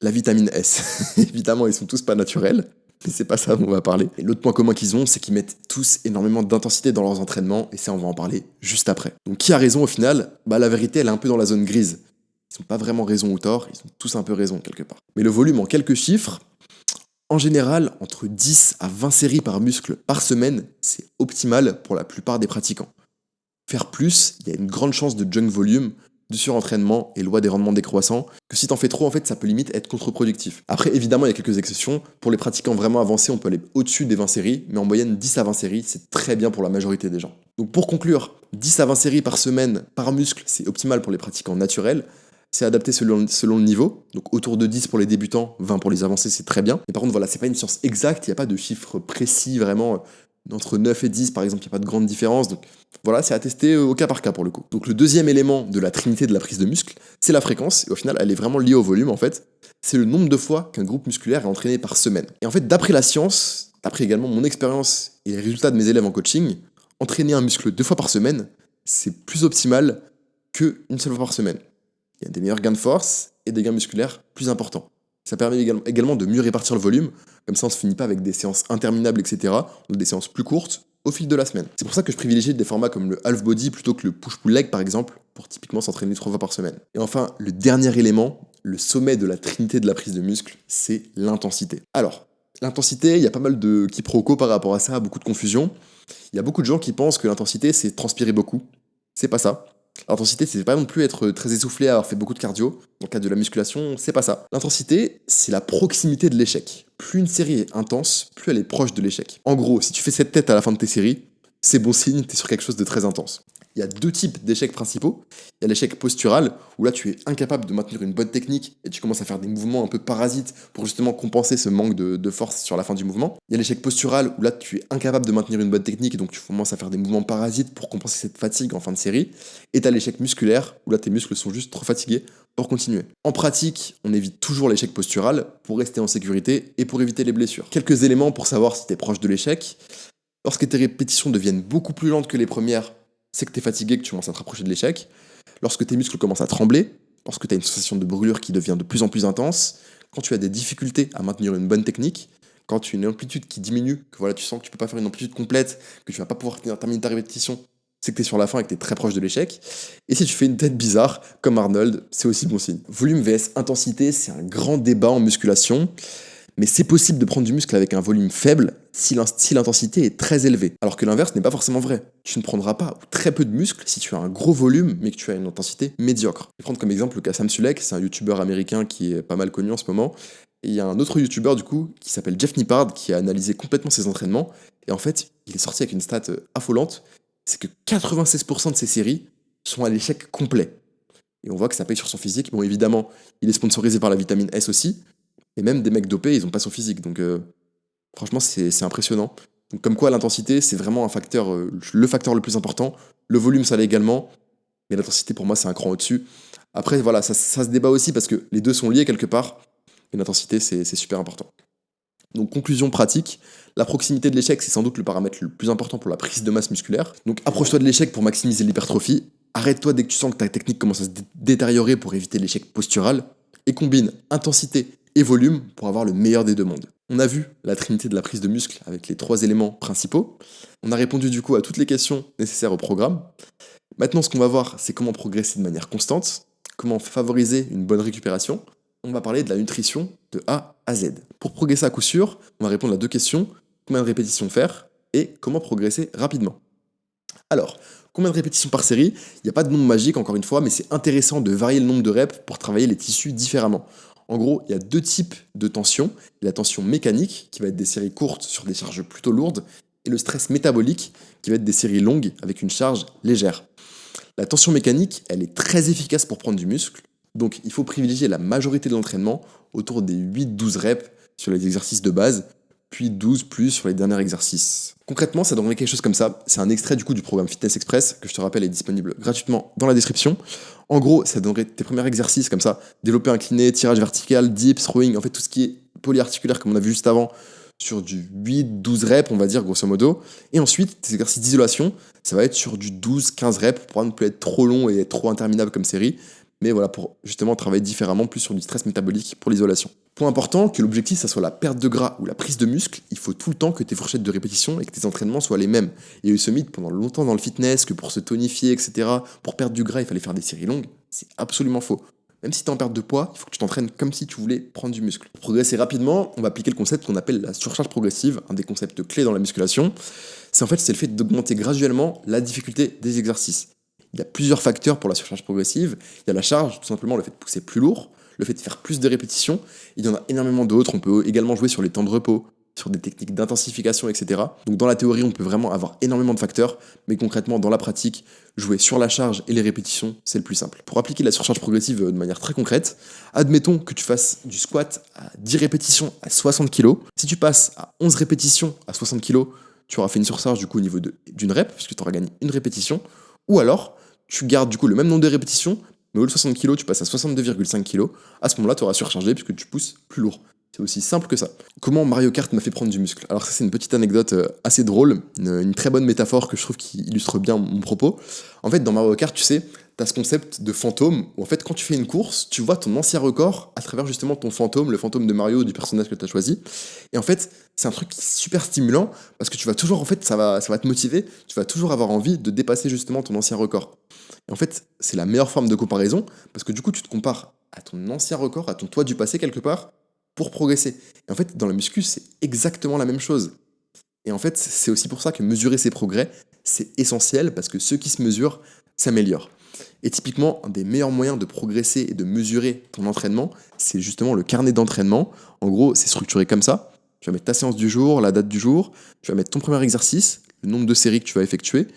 la vitamine S. Évidemment, ils sont tous pas naturels, mais c'est pas ça dont on va parler. Et l'autre point commun qu'ils ont, c'est qu'ils mettent tous énormément d'intensité dans leurs entraînements, et ça, on va en parler juste après. Donc qui a raison au final? La vérité, elle est un peu dans la zone grise. Ils n'ont pas vraiment raison ou tort, ils ont tous un peu raison quelque part. Mais le volume en quelques chiffres, en général, entre 10 à 20 séries par muscle par semaine, c'est optimal pour la plupart des pratiquants. Faire plus, il y a une grande chance de junk volume, de surentraînement et loi des rendements décroissants, que si t'en fais trop, en fait, ça peut limite être contre-productif. Après, évidemment, il y a quelques exceptions. Pour les pratiquants vraiment avancés, on peut aller au-dessus des 20 séries, mais en moyenne, 10 à 20 séries, c'est très bien pour la majorité des gens. Donc pour conclure, 10 à 20 séries par semaine, par muscle, c'est optimal pour les pratiquants naturels. C'est adapté selon le niveau, donc autour de 10 pour les débutants, 20 pour les avancés, c'est très bien. Mais par contre, voilà, c'est pas une science exacte, il n'y a pas de chiffre précis vraiment. Entre 9 et 10, par exemple, il n'y a pas de grande différence. Donc voilà, c'est à tester au cas par cas pour le coup. Donc le deuxième élément de la trinité de la prise de muscle, c'est la fréquence. Et au final, elle est vraiment liée au volume en fait. C'est le nombre de fois qu'un groupe musculaire est entraîné par semaine. Et en fait, d'après la science, d'après également mon expérience et les résultats de mes élèves en coaching, entraîner un muscle 2 fois par semaine, c'est plus optimal qu'une seule fois par semaine. Il y a des meilleurs gains de force et des gains musculaires plus importants. Ça permet également de mieux répartir le volume, comme ça on se finit pas avec des séances interminables, etc. ou des séances plus courtes au fil de la semaine. C'est pour ça que je privilégie des formats comme le half body plutôt que le push-pull leg par exemple, pour typiquement s'entraîner 3 fois par semaine. Et enfin, le dernier élément, le sommet de la trinité de la prise de muscle, c'est l'intensité. Alors, l'intensité, il y a pas mal de quiproquos par rapport à ça, beaucoup de confusion. Il y a beaucoup de gens qui pensent que l'intensité, c'est transpirer beaucoup. c'est pas ça. L'intensité, c'est pas non plus être très essoufflé, avoir fait beaucoup de cardio. Dans le cadre de la musculation, c'est pas ça. L'intensité, c'est la proximité de l'échec. Plus une série est intense, plus elle est proche de l'échec. En gros, si tu fais cette tête à la fin de tes séries, c'est bon signe, t'es sur quelque chose de très intense. Il y a deux types d'échecs principaux. Il y a l'échec postural, où là tu es incapable de maintenir une bonne technique et tu commences à faire des mouvements un peu parasites pour justement compenser ce manque de force sur la fin du mouvement. Il y a l'échec postural, où là tu es incapable de maintenir une bonne technique et donc tu commences à faire des mouvements parasites pour compenser cette fatigue en fin de série. Et tu as l'échec musculaire, où là tes muscles sont juste trop fatigués pour continuer. En pratique, on évite toujours l'échec postural pour rester en sécurité et pour éviter les blessures. Quelques éléments pour savoir si tu es proche de l'échec. Lorsque tes répétitions deviennent beaucoup plus lentes que les premières, c'est que tu es fatigué, que tu commences à te rapprocher de l'échec. Lorsque tes muscles commencent à trembler, lorsque tu as une sensation de brûlure qui devient de plus en plus intense, quand tu as des difficultés à maintenir une bonne technique, quand tu as une amplitude qui diminue, que voilà, tu sens que tu peux pas faire une amplitude complète, que tu vas pas pouvoir terminer ta répétition, c'est que tu es sur la fin et que tu es très proche de l'échec. Et si tu fais une tête bizarre, comme Arnold, c'est aussi bon signe. Volume vs intensité, c'est un grand débat en musculation. Mais c'est possible de prendre du muscle avec un volume faible si l'intensité est très élevée. Alors que l'inverse n'est pas forcément vrai. Tu ne prendras pas ou très peu de muscle si tu as un gros volume mais que tu as une intensité médiocre. Je vais prendre comme exemple le cas Sam Sulek, c'est un youtubeur américain qui est pas mal connu en ce moment. Et il y a un autre youtubeur du coup qui s'appelle Jeff Nippard qui a analysé complètement ses entraînements. Et en fait, il est sorti avec une stat affolante, c'est que 96% de ses séries sont à l'échec complet. Et on voit que ça paye sur son physique. Bon, évidemment, il est sponsorisé par la vitamine S aussi. Et même des mecs dopés, ils ont pas son physique. Donc franchement, c'est impressionnant. Donc, comme quoi, l'intensité, c'est vraiment un facteur, le facteur le plus important. Le volume, ça l'est également. Mais l'intensité, pour moi, c'est un cran au-dessus. Après, voilà, ça se débat aussi parce que les deux sont liés quelque part. Et l'intensité, c'est super important. Donc, conclusion pratique, la proximité de l'échec, c'est sans doute le paramètre le plus important pour la prise de masse musculaire. Donc, approche-toi de l'échec pour maximiser l'hypertrophie. Arrête-toi dès que tu sens que ta technique commence à se détériorer pour éviter l'échec postural. Et combine intensité et volume pour avoir le meilleur des deux mondes. On a vu la trinité de la prise de muscle avec les 3 éléments principaux. On a répondu du coup à toutes les questions nécessaires au programme. Maintenant, ce qu'on va voir, c'est comment progresser de manière constante, comment favoriser une bonne récupération. On va parler de la nutrition de A à Z. Pour progresser à coup sûr, on va répondre à 2 questions. Combien de répétitions faire et comment progresser rapidement. Alors, combien de répétitions par série? Il n'y a pas de nombre magique encore une fois, mais c'est intéressant de varier le nombre de reps pour travailler les tissus différemment. En gros, il y a 2 types de tension. La tension mécanique, qui va être des séries courtes sur des charges plutôt lourdes, et le stress métabolique, qui va être des séries longues avec une charge légère. La tension mécanique, elle est très efficace pour prendre du muscle, donc il faut privilégier la majorité de l'entraînement autour des 8-12 reps sur les exercices de base, puis 12 plus sur les derniers exercices. Concrètement, ça donnerait quelque chose comme ça. C'est un extrait du coup du programme Fitness Express, que je te rappelle est disponible gratuitement dans la description. En gros, ça donnerait tes premiers exercices comme ça, développé incliné, tirage vertical, dips, rowing, en fait tout ce qui est polyarticulaire comme on a vu juste avant, sur du 8-12 reps, on va dire grosso modo. Et ensuite, tes exercices d'isolation, ça va être sur du 12-15 reps pour ne plus être trop long et être trop interminable comme série. Mais voilà, pour justement travailler différemment, plus sur du stress métabolique pour l'isolation. Point important, que l'objectif, ça soit la perte de gras ou la prise de muscle, il faut tout le temps que tes fourchettes de répétition et que tes entraînements soient les mêmes. Il y a eu ce mythe pendant longtemps dans le fitness que pour se tonifier, etc., pour perdre du gras, il fallait faire des séries longues. C'est absolument faux. Même si tu es en perte de poids, il faut que tu t'entraînes comme si tu voulais prendre du muscle. Pour progresser rapidement, on va appliquer le concept qu'on appelle la surcharge progressive, un des concepts clés dans la musculation. C'est le fait d'augmenter graduellement la difficulté des exercices. Il y a plusieurs facteurs pour la surcharge progressive. Il y a la charge, tout simplement le fait de pousser plus lourd, le fait de faire plus de répétitions. Il y en a énormément d'autres. On peut également jouer sur les temps de repos, sur des techniques d'intensification, etc. Donc dans la théorie, on peut vraiment avoir énormément de facteurs, mais concrètement, dans la pratique, jouer sur la charge et les répétitions, c'est le plus simple. Pour appliquer la surcharge progressive de manière très concrète, admettons que tu fasses du squat à 10 répétitions à 60 kg. Si tu passes à 11 répétitions à 60 kg, tu auras fait une surcharge du coup au niveau d'une rep, puisque tu auras gagné une répétition. Ou alors, tu gardes du coup le même nombre de répétitions, mais au lieu de 60 kg, tu passes à 62,5 kg. À ce moment-là, tu auras surchargé puisque tu pousses plus lourd. C'est aussi simple que ça. Comment Mario Kart m'a fait prendre du muscle? Alors ça, c'est une petite anecdote assez drôle, une très bonne métaphore que je trouve qui illustre bien mon propos. En fait, dans Mario Kart, tu sais, tu as ce concept de fantôme, où en fait, quand tu fais une course, tu vois ton ancien record à travers justement ton fantôme, le fantôme de Mario, du personnage que tu as choisi. Et en fait, c'est un truc qui est super stimulant, parce que tu vas toujours, en fait, ça va te motiver, tu vas toujours avoir envie de dépasser justement ton ancien record. Et en fait, c'est la meilleure forme de comparaison, parce que du coup, tu te compares à ton ancien record, à ton toi du passé quelque part, pour progresser. Et en fait, dans la muscu, c'est exactement la même chose. Et en fait, c'est aussi pour ça que mesurer ses progrès, c'est essentiel parce que ce qui se mesure s'améliore. Et typiquement, un des meilleurs moyens de progresser et de mesurer ton entraînement, c'est justement le carnet d'entraînement. En gros, c'est structuré comme ça. Tu vas mettre ta séance du jour, la date du jour, tu vas mettre ton premier exercice, le nombre de séries que tu vas effectuer,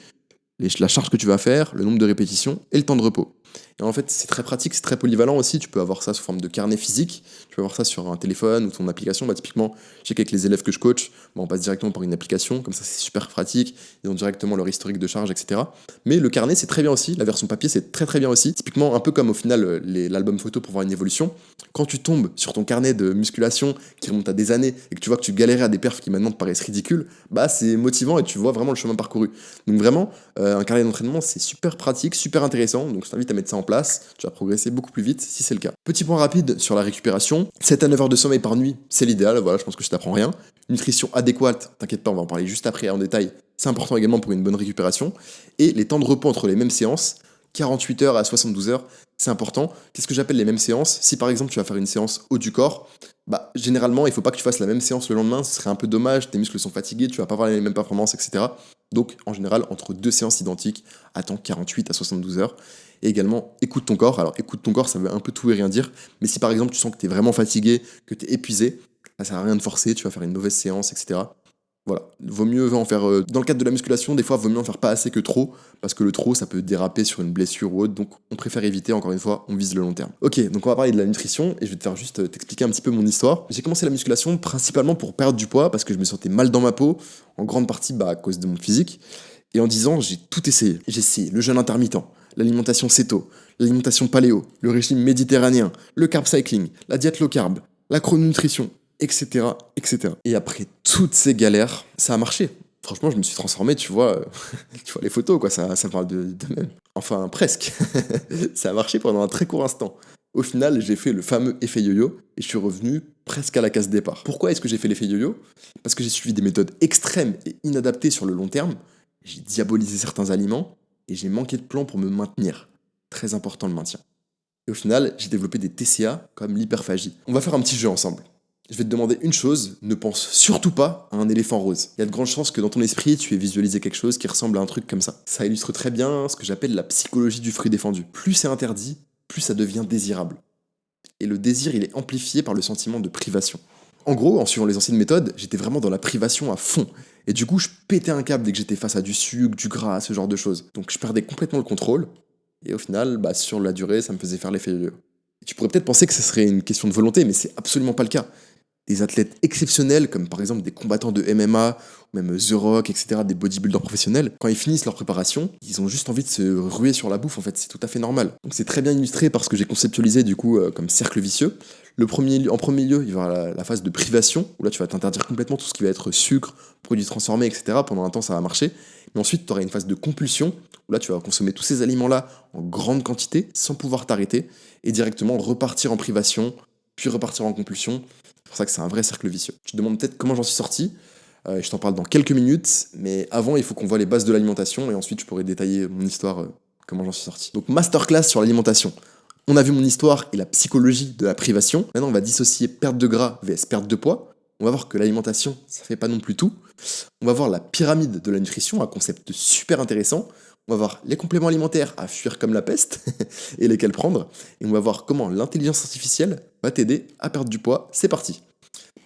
la charge que tu vas faire, le nombre de répétitions et le temps de repos. Et en fait, c'est très pratique, c'est très polyvalent aussi. Tu peux avoir ça sous forme de carnet physique, tu peux avoir ça sur un téléphone ou ton application. Typiquement, je sais qu'avec les élèves que je coach, on passe directement par une application, comme ça c'est super pratique. Ils ont directement leur historique de charge, etc. Mais le carnet, c'est très bien aussi. La version papier, c'est très très bien aussi. Typiquement, un peu comme au final l'album photo pour voir une évolution. Quand tu tombes sur ton carnet de musculation qui remonte à des années et que tu vois que tu galérais à des perfs qui maintenant te paraissent ridicules, c'est motivant et tu vois vraiment le chemin parcouru. Donc vraiment, un carnet d'entraînement, c'est super pratique, super intéressant. Donc je t'invite à mettre ça en place. Tu vas progresser beaucoup plus vite si c'est le cas. Petit point rapide sur la récupération. 7 à 9 heures de sommeil par nuit, c'est l'idéal. Voilà, je pense que je t'apprends rien. Nutrition adéquate, t'inquiète pas, on va en parler juste après en détail. C'est important également pour une bonne récupération. Et les temps de repos entre les mêmes séances, 48 heures à 72 heures, c'est important. Qu'est-ce que j'appelle les mêmes séances? Si par exemple tu vas faire une séance haut du corps, généralement il ne faut pas que tu fasses la même séance le lendemain, ce serait un peu dommage, tes muscles sont fatigués, tu vas pas avoir les mêmes performances, etc. Donc en général, entre deux séances identiques, attends 48 à 72 heures. Et également, écoute ton corps. Alors écoute ton corps, ça veut un peu tout et rien dire, mais si par exemple tu sens que tu es vraiment fatigué, que tu es épuisé, ça sert à rien de forcer, tu vas faire une mauvaise séance, etc. Voilà, vaut mieux en faire, dans le cadre de la musculation, des fois, vaut mieux en faire pas assez que trop, parce que le trop, ça peut déraper sur une blessure ou autre, donc on préfère éviter, encore une fois, on vise le long terme. Ok, donc on va parler de la nutrition, et je vais te faire juste t'expliquer un petit peu mon histoire. J'ai commencé la musculation principalement pour perdre du poids, parce que je me sentais mal dans ma peau, en grande partie à cause de mon physique, et en 10 ans, j'ai tout essayé. J'ai essayé le jeûne intermittent, l'alimentation céto, l'alimentation paléo, le régime méditerranéen, le carb cycling, la diète low carb, la chrononutrition, etc., etc. Et après toutes ces galères, ça a marché. Franchement, je me suis transformé, tu vois, tu vois les photos, quoi, ça parle de même. Enfin, presque. Ça a marché pendant un très court instant. Au final, j'ai fait le fameux effet yo-yo et je suis revenu presque à la case départ. Pourquoi est-ce que j'ai fait l'effet yo-yo? Parce que j'ai suivi des méthodes extrêmes et inadaptées sur le long terme. J'ai diabolisé certains aliments et j'ai manqué de plan pour me maintenir. Très important le maintien. Et au final, j'ai développé des TCA comme l'hyperphagie. On va faire un petit jeu ensemble. Je vais te demander une chose, ne pense surtout pas à un éléphant rose. Il y a de grandes chances que dans ton esprit, tu aies visualisé quelque chose qui ressemble à un truc comme ça. Ça illustre très bien ce que j'appelle la psychologie du fruit défendu. Plus c'est interdit, plus ça devient désirable. Et le désir, il est amplifié par le sentiment de privation. En gros, en suivant les anciennes méthodes, j'étais vraiment dans la privation à fond. Et du coup, je pétais un câble dès que j'étais face à du sucre, du gras, ce genre de choses. Donc je perdais complètement le contrôle. Et au final, sur la durée, ça me faisait faire l'effet yo-yo. Tu pourrais peut-être penser que ce serait une question de volonté, mais c'est absolument pas le cas. Des athlètes exceptionnels, comme par exemple des combattants de MMA, ou même The Rock, etc., des bodybuilders professionnels, quand ils finissent leur préparation, ils ont juste envie de se ruer sur la bouffe, en fait, c'est tout à fait normal. Donc c'est très bien illustré par ce que j'ai conceptualisé du coup comme cercle vicieux. En premier lieu, il va y avoir la phase de privation, où là tu vas t'interdire complètement tout ce qui va être sucre, produits transformés, etc. Pendant un temps, ça va marcher. Mais ensuite, tu auras une phase de compulsion, où là tu vas consommer tous ces aliments-là en grande quantité, sans pouvoir t'arrêter, et directement repartir en privation, puis repartir en compulsion. C'est pour ça que c'est un vrai cercle vicieux. Tu te demandes peut-être comment j'en suis sorti. Je t'en parle dans quelques minutes, mais avant, il faut qu'on voit les bases de l'alimentation, et ensuite, je pourrais détailler mon histoire, comment j'en suis sorti. Donc, masterclass sur l'alimentation. On a vu mon histoire et la psychologie de la privation. Maintenant, on va dissocier perte de gras vs perte de poids. On va voir que l'alimentation, ça fait pas non plus tout. On va voir la pyramide de la nutrition, un concept super intéressant. On va voir les compléments alimentaires à fuir comme la peste et lesquels prendre. Et on va voir comment l'intelligence artificielle va t'aider à perdre du poids. C'est parti.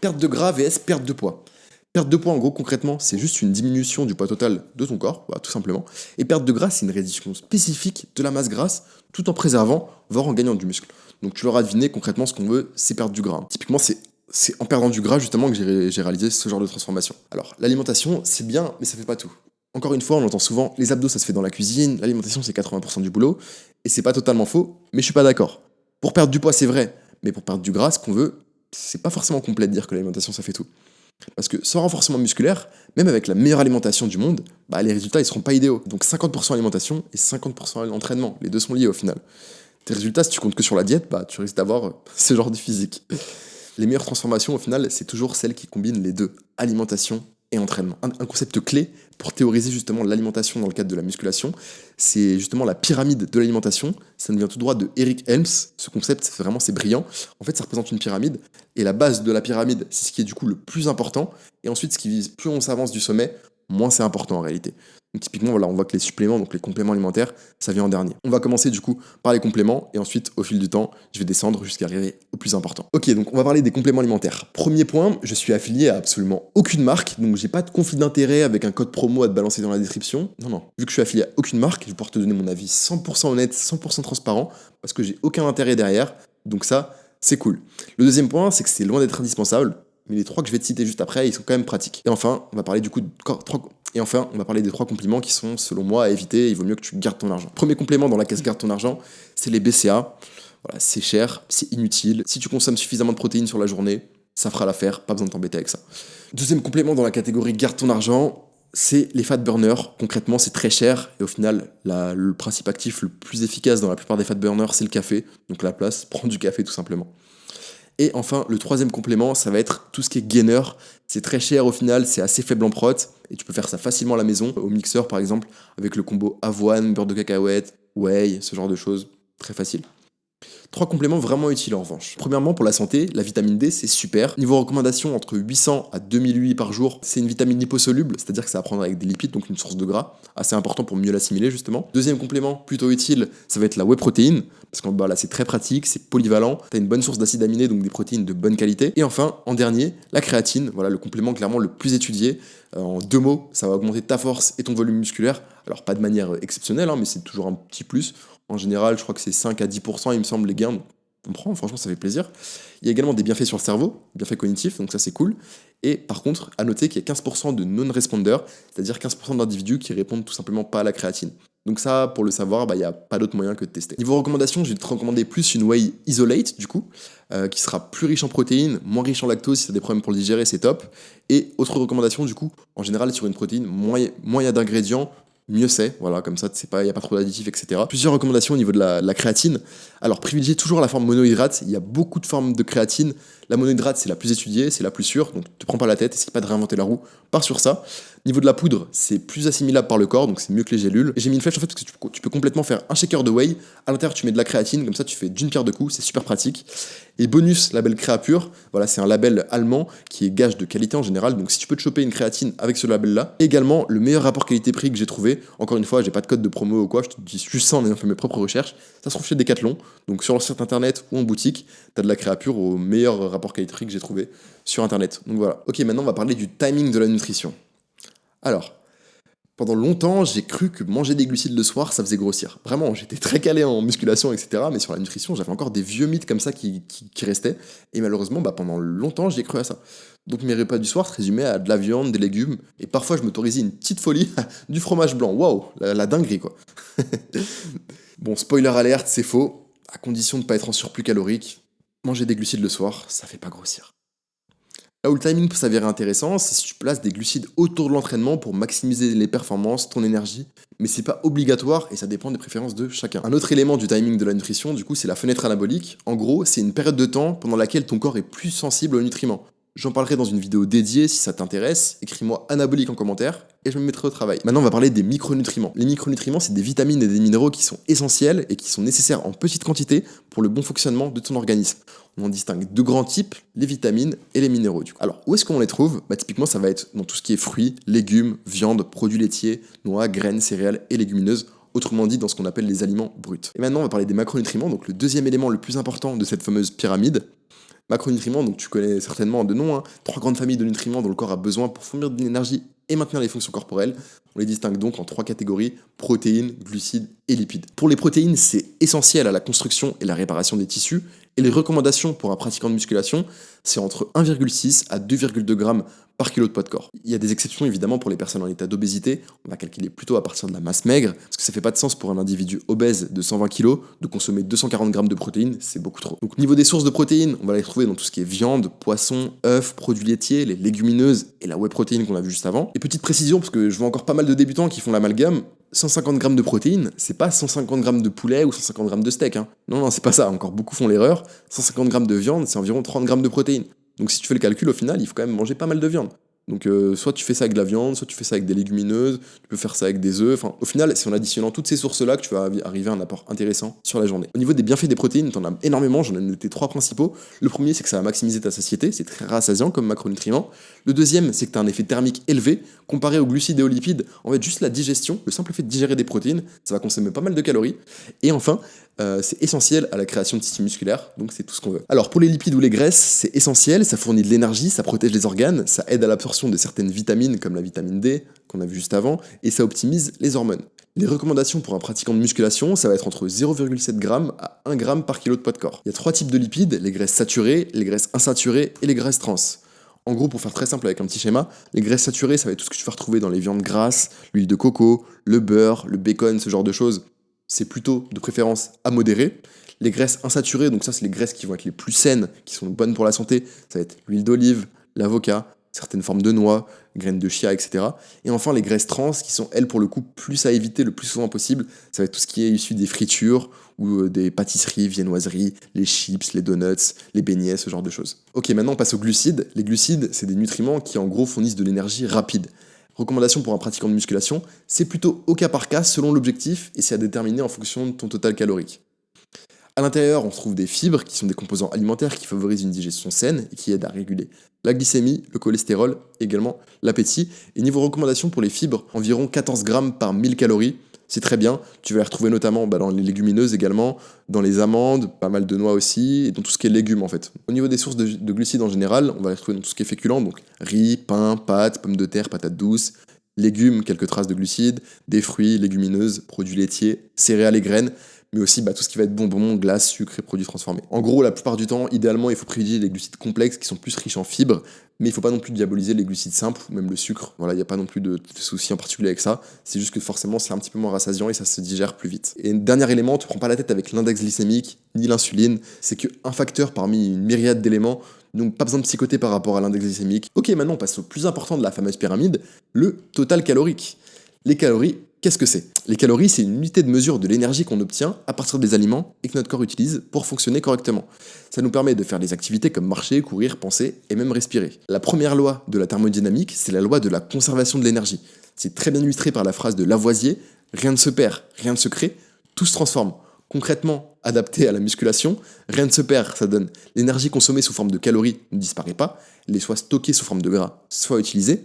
Perte de gras vs perte de poids. Perte de poids, en gros, concrètement, c'est juste une diminution du poids total de ton corps, voilà, tout simplement. Et perte de gras, c'est une réduction spécifique de la masse grasse, tout en préservant, voire en gagnant du muscle. Donc tu l'auras deviné, concrètement, ce qu'on veut, c'est perdre du gras. Typiquement, c'est en perdant du gras, justement, que j'ai réalisé ce genre de transformation. Alors, l'alimentation, c'est bien, mais ça fait pas tout. Encore une fois, on entend souvent, les abdos, ça se fait dans la cuisine, l'alimentation, c'est 80% du boulot, et c'est pas totalement faux, mais je suis pas d'accord. Pour perdre du poids, c'est vrai, mais pour perdre du gras, ce qu'on veut, c'est pas forcément complet de dire que l'alimentation, ça fait tout. Parce que sans renforcement musculaire, même avec la meilleure alimentation du monde, les résultats ils seront pas idéaux. Donc 50% alimentation et 50% entraînement, les deux sont liés au final. Tes résultats, si tu comptes que sur la diète, tu risques d'avoir ce genre de physique. Les meilleures transformations au final, c'est toujours celles qui combinent les deux, alimentation et entraînement. Un concept clé pour théoriser justement l'alimentation dans le cadre de la musculation, c'est justement la pyramide de l'alimentation. Ça nous vient tout droit de Eric Helms. Ce concept, vraiment, c'est brillant. En fait, ça représente une pyramide. Et la base de la pyramide, c'est ce qui est du coup le plus important. Et ensuite, ce qui vise, plus on s'avance du sommet, moins c'est important en réalité. Donc typiquement, voilà, on voit que les suppléments, donc les compléments alimentaires, ça vient en dernier. On va commencer du coup par les compléments et ensuite, au fil du temps, je vais descendre jusqu'à arriver au plus important. Ok, donc on va parler des compléments alimentaires. Premier point, je suis affilié à absolument aucune marque, donc j'ai pas de conflit d'intérêt avec un code promo à te balancer dans la description. Non. Vu que je suis affilié à aucune marque, je vais pouvoir te donner mon avis 100% honnête, 100% transparent, parce que j'ai aucun intérêt derrière. Donc ça, c'est cool. Le deuxième point, c'est que c'est loin d'être indispensable, mais les trois que je vais te citer juste après, ils sont quand même pratiques. Et enfin, on va parler du coup de on va parler des 3 compléments qui sont, selon moi, à éviter. Il vaut mieux que tu gardes ton argent. Premier complément dans la caisse garde ton argent, c'est les BCA. Voilà, c'est cher, c'est inutile. Si tu consommes suffisamment de protéines sur la journée, ça fera l'affaire, pas besoin de t'embêter avec ça. Deuxième complément dans la catégorie garde ton argent, c'est les fat burners. Concrètement, c'est très cher et au final, le principe actif le plus efficace dans la plupart des fat burners, c'est le café. Donc la place, prends du café tout simplement. Et enfin, le troisième complément, ça va être tout ce qui est gainer. C'est très cher au final, c'est assez faible en prot, et tu peux faire ça facilement à la maison, au mixeur par exemple, avec le combo avoine, beurre de cacahuète, whey, ce genre de choses. Très facile. 3 compléments vraiment utiles en revanche. Premièrement, pour la santé, la vitamine D, c'est super. Niveau recommandation, entre 800 à 2000 UI par jour, c'est une vitamine liposoluble, c'est-à-dire que ça va prendre avec des lipides, donc une source de gras, assez important pour mieux l'assimiler justement. Deuxième complément, plutôt utile, ça va être la whey protéine, parce qu'en bas là, c'est très pratique, c'est polyvalent, t'as une bonne source d'acides aminés, donc des protéines de bonne qualité. Et enfin, en dernier, la créatine, voilà le complément clairement le plus étudié. En 2 mots, ça va augmenter ta force et ton volume musculaire. Alors pas de manière exceptionnelle, mais c'est toujours un petit plus. En général, je crois que c'est 5 à 10%, il me semble, les gains. On prend, franchement, ça fait plaisir. Il y a également des bienfaits sur le cerveau, bienfaits cognitifs, donc ça c'est cool. Et par contre, à noter qu'il y a 15% de non-responders, c'est-à-dire 15% d'individus qui répondent tout simplement pas à la créatine. Donc ça, pour le savoir, il n'y a pas d'autre moyen que de tester. Niveau recommandation, je vais te recommander plus une whey isolate, du coup, qui sera plus riche en protéines, moins riche en lactose, si tu as des problèmes pour le digérer, c'est top. Et autre recommandation, du coup, en général, sur une protéine, moins il y a d'ingrédients, mieux c'est, voilà, comme ça, il n'y a pas trop d'additifs, etc. Plusieurs recommandations au niveau de la créatine. Alors, privilégiez toujours la forme monohydrate, il y a beaucoup de formes de créatine. La monohydrate, c'est la plus étudiée, c'est la plus sûre, donc te prends pas la tête, essaye pas de réinventer la roue, pars sur ça. Niveau de la poudre, c'est plus assimilable par le corps, donc c'est mieux que les gélules. Et j'ai mis une flèche en fait parce que tu peux complètement faire un shaker de whey, à l'intérieur tu mets de la créatine, comme ça tu fais d'une pierre deux coups, c'est super pratique. Et bonus, label Créapure, voilà, c'est un label allemand qui est gage de qualité en général, donc si tu peux te choper une créatine avec ce label-là, également le meilleur rapport qualité-prix que j'ai trouvé, encore une fois, j'ai pas de code de promo ou quoi, je te dis juste ça en ayant fait mes propres recherches, ça se trouve chez Decathlon, donc sur leur site internet ou en boutique, t'as de la Créapure au meilleur rapport qualité-prix que j'ai trouvé sur internet. Donc voilà. Ok, maintenant on va parler du timing de la nutrition. Alors, pendant longtemps, j'ai cru que manger des glucides le soir, ça faisait grossir. Vraiment, j'étais très calé en musculation, etc. Mais sur la nutrition, j'avais encore des vieux mythes comme ça qui restaient. Et malheureusement, pendant longtemps, j'ai cru à ça. Donc mes repas du soir se résumaient à de la viande, des légumes, et parfois je m'autorisais une petite folie, du fromage blanc. Waouh, la dinguerie quoi. Bon, spoiler alerte, c'est faux. À condition de ne pas être en surplus calorique, manger des glucides le soir, ça fait pas grossir. Là où le timing peut s'avérer intéressant, c'est si tu places des glucides autour de l'entraînement pour maximiser les performances, ton énergie, mais c'est pas obligatoire et ça dépend des préférences de chacun. Un autre élément du timing de la nutrition, du coup, c'est la fenêtre anabolique. En gros, c'est une période de temps pendant laquelle ton corps est plus sensible aux nutriments. J'en parlerai dans une vidéo dédiée si ça t'intéresse, écris-moi anabolique en commentaire et je me mettrai au travail. Maintenant on va parler des micronutriments. Les micronutriments c'est des vitamines et des minéraux qui sont essentiels et qui sont nécessaires en petite quantité pour le bon fonctionnement de ton organisme. On en distingue 2 grands types, les vitamines et les minéraux. Alors où est-ce qu'on les trouve ? Typiquement ça va être dans tout ce qui est fruits, légumes, viande, produits laitiers, noix, graines, céréales et légumineuses. Autrement dit dans ce qu'on appelle les aliments bruts. Et maintenant on va parler des macronutriments, donc le deuxième élément le plus important de cette fameuse pyramide. Macronutriments, donc tu connais certainement de nom, 3 grandes familles de nutriments dont le corps a besoin pour fournir de l'énergie et maintenir les fonctions corporelles. On les distingue donc en 3 catégories, protéines, glucides et lipides. Pour les protéines, c'est essentiel à la construction et la réparation des tissus, et les recommandations pour un pratiquant de musculation, c'est entre 1,6 à 2,2 grammes par kilo de poids de corps. Il y a des exceptions évidemment pour les personnes en état d'obésité, on va calculer plutôt à partir de la masse maigre, parce que ça fait pas de sens pour un individu obèse de 120 kg de consommer 240 grammes de protéines, c'est beaucoup trop. Donc niveau des sources de protéines, on va les trouver dans tout ce qui est viande, poisson, œufs, produits laitiers, les légumineuses et la whey protéine qu'on a vu juste avant. Et petite précision, parce que je vois encore pas mal de débutants qui font l'amalgame, 150 grammes de protéines, c'est pas 150 grammes de poulet ou 150 grammes de steak. Non, c'est pas ça, encore beaucoup font l'erreur. 150 grammes de viande, c'est environ 30 grammes de protéines. Donc si tu fais le calcul, au final, il faut quand même manger pas mal de viande. Donc soit tu fais ça avec de la viande, soit tu fais ça avec des légumineuses, tu peux faire ça avec des œufs. Enfin, au final, c'est en additionnant toutes ces sources-là que tu vas arriver à un apport intéressant sur la journée. Au niveau des bienfaits des protéines, t'en as énormément, j'en ai noté 3 principaux. Le premier, c'est que ça va maximiser ta satiété, c'est très rassasiant comme macronutriment. Le deuxième, c'est que tu as un effet thermique élevé. Comparé aux glucides et aux lipides, en fait, juste la digestion, le simple fait de digérer des protéines, ça va consommer pas mal de calories. Et enfin, c'est essentiel à la création de tissus musculaires, donc c'est tout ce qu'on veut. Alors pour les lipides ou les graisses, c'est essentiel, ça fournit de l'énergie, ça protège les organes, ça aide à l'absorption de certaines vitamines comme la vitamine D, qu'on a vu juste avant, et ça optimise les hormones. Les recommandations pour un pratiquant de musculation, ça va être entre 0,7 g à 1 g par kilo de poids de corps. Il y a 3 types de lipides, les graisses saturées, les graisses insaturées et les graisses trans. En gros, pour faire très simple avec un petit schéma, les graisses saturées, ça va être tout ce que tu vas retrouver dans les viandes grasses, l'huile de coco, le beurre, le bacon, ce genre de choses. C'est plutôt de préférence à modérer. Les graisses insaturées, donc ça c'est les graisses qui vont être les plus saines, qui sont bonnes pour la santé, ça va être l'huile d'olive, l'avocat, certaines formes de noix, graines de chia, etc. Et enfin les graisses trans, qui sont elles pour le coup plus à éviter le plus souvent possible, ça va être tout ce qui est issu des fritures ou des pâtisseries, viennoiseries, les chips, les donuts, les beignets, ce genre de choses. Ok, maintenant on passe aux glucides. Les glucides, c'est des nutriments qui en gros fournissent de l'énergie rapide. Recommandation pour un pratiquant de musculation, c'est plutôt au cas par cas selon l'objectif et c'est à déterminer en fonction de ton total calorique. À l'intérieur, on trouve des fibres qui sont des composants alimentaires qui favorisent une digestion saine et qui aident à réguler la glycémie, le cholestérol, également l'appétit. Et niveau recommandation pour les fibres, environ 14 grammes par 1000 calories. C'est très bien, tu vas les retrouver notamment dans les légumineuses également, dans les amandes, pas mal de noix aussi, et dans tout ce qui est légumes en fait. Au niveau des sources de glucides en général, on va les retrouver dans tout ce qui est féculent, donc riz, pain, pâtes, pommes de terre, patates douces, légumes, quelques traces de glucides, des fruits, légumineuses, produits laitiers, céréales et graines, mais aussi tout ce qui va être bonbons, glaces, sucre et produits transformés. En gros, la plupart du temps, idéalement, il faut privilégier les glucides complexes qui sont plus riches en fibres, mais il ne faut pas non plus diaboliser les glucides simples, ou même le sucre. Voilà, il n'y a pas non plus de souci en particulier avec ça. C'est juste que forcément, c'est un petit peu moins rassasiant et ça se digère plus vite. Et dernier élément, ne te prends pas la tête avec l'index glycémique, ni l'insuline. C'est qu'un facteur parmi une myriade d'éléments. Donc pas besoin de psychoter par rapport à l'index glycémique. Ok, maintenant on passe au plus important de la fameuse pyramide, le total calorique. Les calories, qu'est-ce que c'est ? Les calories, c'est une unité de mesure de l'énergie qu'on obtient à partir des aliments et que notre corps utilise pour fonctionner correctement. Ça nous permet de faire des activités comme marcher, courir, penser et même respirer. La première loi de la thermodynamique, c'est la loi de la conservation de l'énergie. C'est très bien illustré par la phrase de Lavoisier, rien ne se perd, rien ne se crée, tout se transforme. Concrètement, adapté à la musculation, rien ne se perd, ça donne l'énergie consommée sous forme de calories ne disparaît pas, elle est soit stockée sous forme de gras, soit utilisée.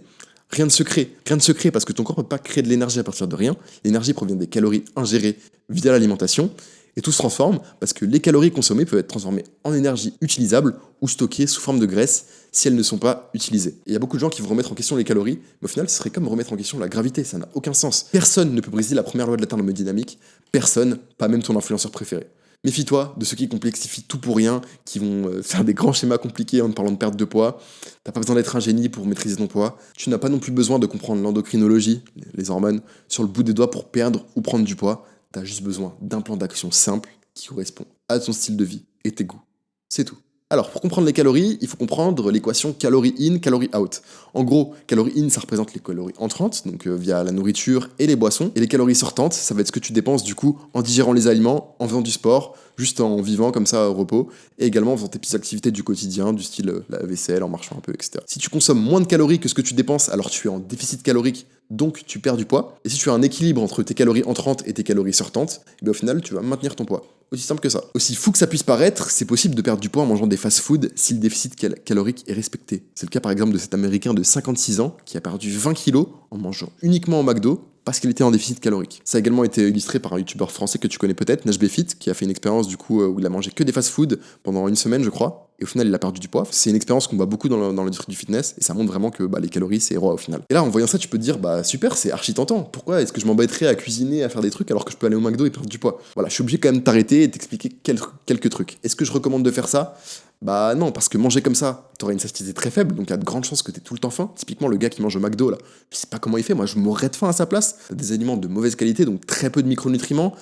Rien ne se crée parce que ton corps ne peut pas créer de l'énergie à partir de rien. L'énergie provient des calories ingérées via l'alimentation. Et tout se transforme parce que les calories consommées peuvent être transformées en énergie utilisable ou stockées sous forme de graisse si elles ne sont pas utilisées. Et il y a beaucoup de gens qui vont remettre en question les calories, mais au final, ce serait comme remettre en question la gravité, ça n'a aucun sens. Personne ne peut briser la première loi de la thermodynamique, personne, pas même ton influenceur préféré. Méfie-toi de ceux qui complexifient tout pour rien, qui vont faire des grands schémas compliqués en te parlant de perte de poids. T'as pas besoin d'être un génie pour maîtriser ton poids. Tu n'as pas non plus besoin de comprendre l'endocrinologie, les hormones, sur le bout des doigts pour perdre ou prendre du poids. T'as juste besoin d'un plan d'action simple qui correspond à ton style de vie et tes goûts. C'est tout. Alors, pour comprendre les calories, il faut comprendre l'équation calorie in, calorie out. En gros, calorie in, ça représente les calories entrantes, donc via la nourriture et les boissons. Et les calories sortantes, ça va être ce que tu dépenses du coup en digérant les aliments, en faisant du sport, juste en vivant comme ça au repos, et également en faisant tes petites activités du quotidien, du style la vaisselle, en marchant un peu, etc. Si tu consommes moins de calories que ce que tu dépenses, alors tu es en déficit calorique, donc tu perds du poids. Et si tu as un équilibre entre tes calories entrantes et tes calories sortantes, et bien au final, tu vas maintenir ton poids. Aussi simple que ça. Aussi fou que ça puisse paraître, c'est possible de perdre du poids en mangeant des fast-foods si le déficit calorique est respecté. C'est le cas par exemple de cet Américain de 56 ans qui a perdu 20 kilos en mangeant uniquement au McDo parce qu'il était en déficit calorique. Ça a également été illustré par un youtubeur français que tu connais peut-être, NashBFit, qui a fait une expérience du coup où il a mangé que des fast-foods pendant une semaine je crois, et au final il a perdu du poids. C'est une expérience qu'on voit beaucoup dans l'industrie du fitness, et ça montre vraiment que les calories c'est roi au final. Et là en voyant ça tu peux te dire super, c'est archi tentant, pourquoi est-ce que je m'embêterais à cuisiner, à faire des trucs alors que je peux aller au McDo et perdre du poids? Voilà, je suis obligé quand même de t'arrêter et t'expliquer quelques trucs. Est-ce que je recommande de faire ça? Bah non, parce que manger comme ça, t'auras une satiété très faible, donc il y a de grandes chances que t'aies tout le temps faim. Typiquement, le gars qui mange au McDo, là, je sais pas comment il fait, moi je mourrais de faim à sa place. T'as des aliments de mauvaise qualité, donc très peu de micronutriments.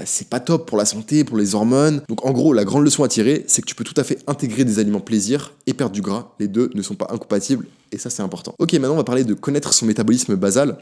C'est pas top pour la santé, pour les hormones. Donc en gros, la grande leçon à tirer, c'est que tu peux tout à fait intégrer des aliments plaisir et perdre du gras. Les deux ne sont pas incompatibles, et ça c'est important. Ok, maintenant on va parler de connaître son métabolisme basal.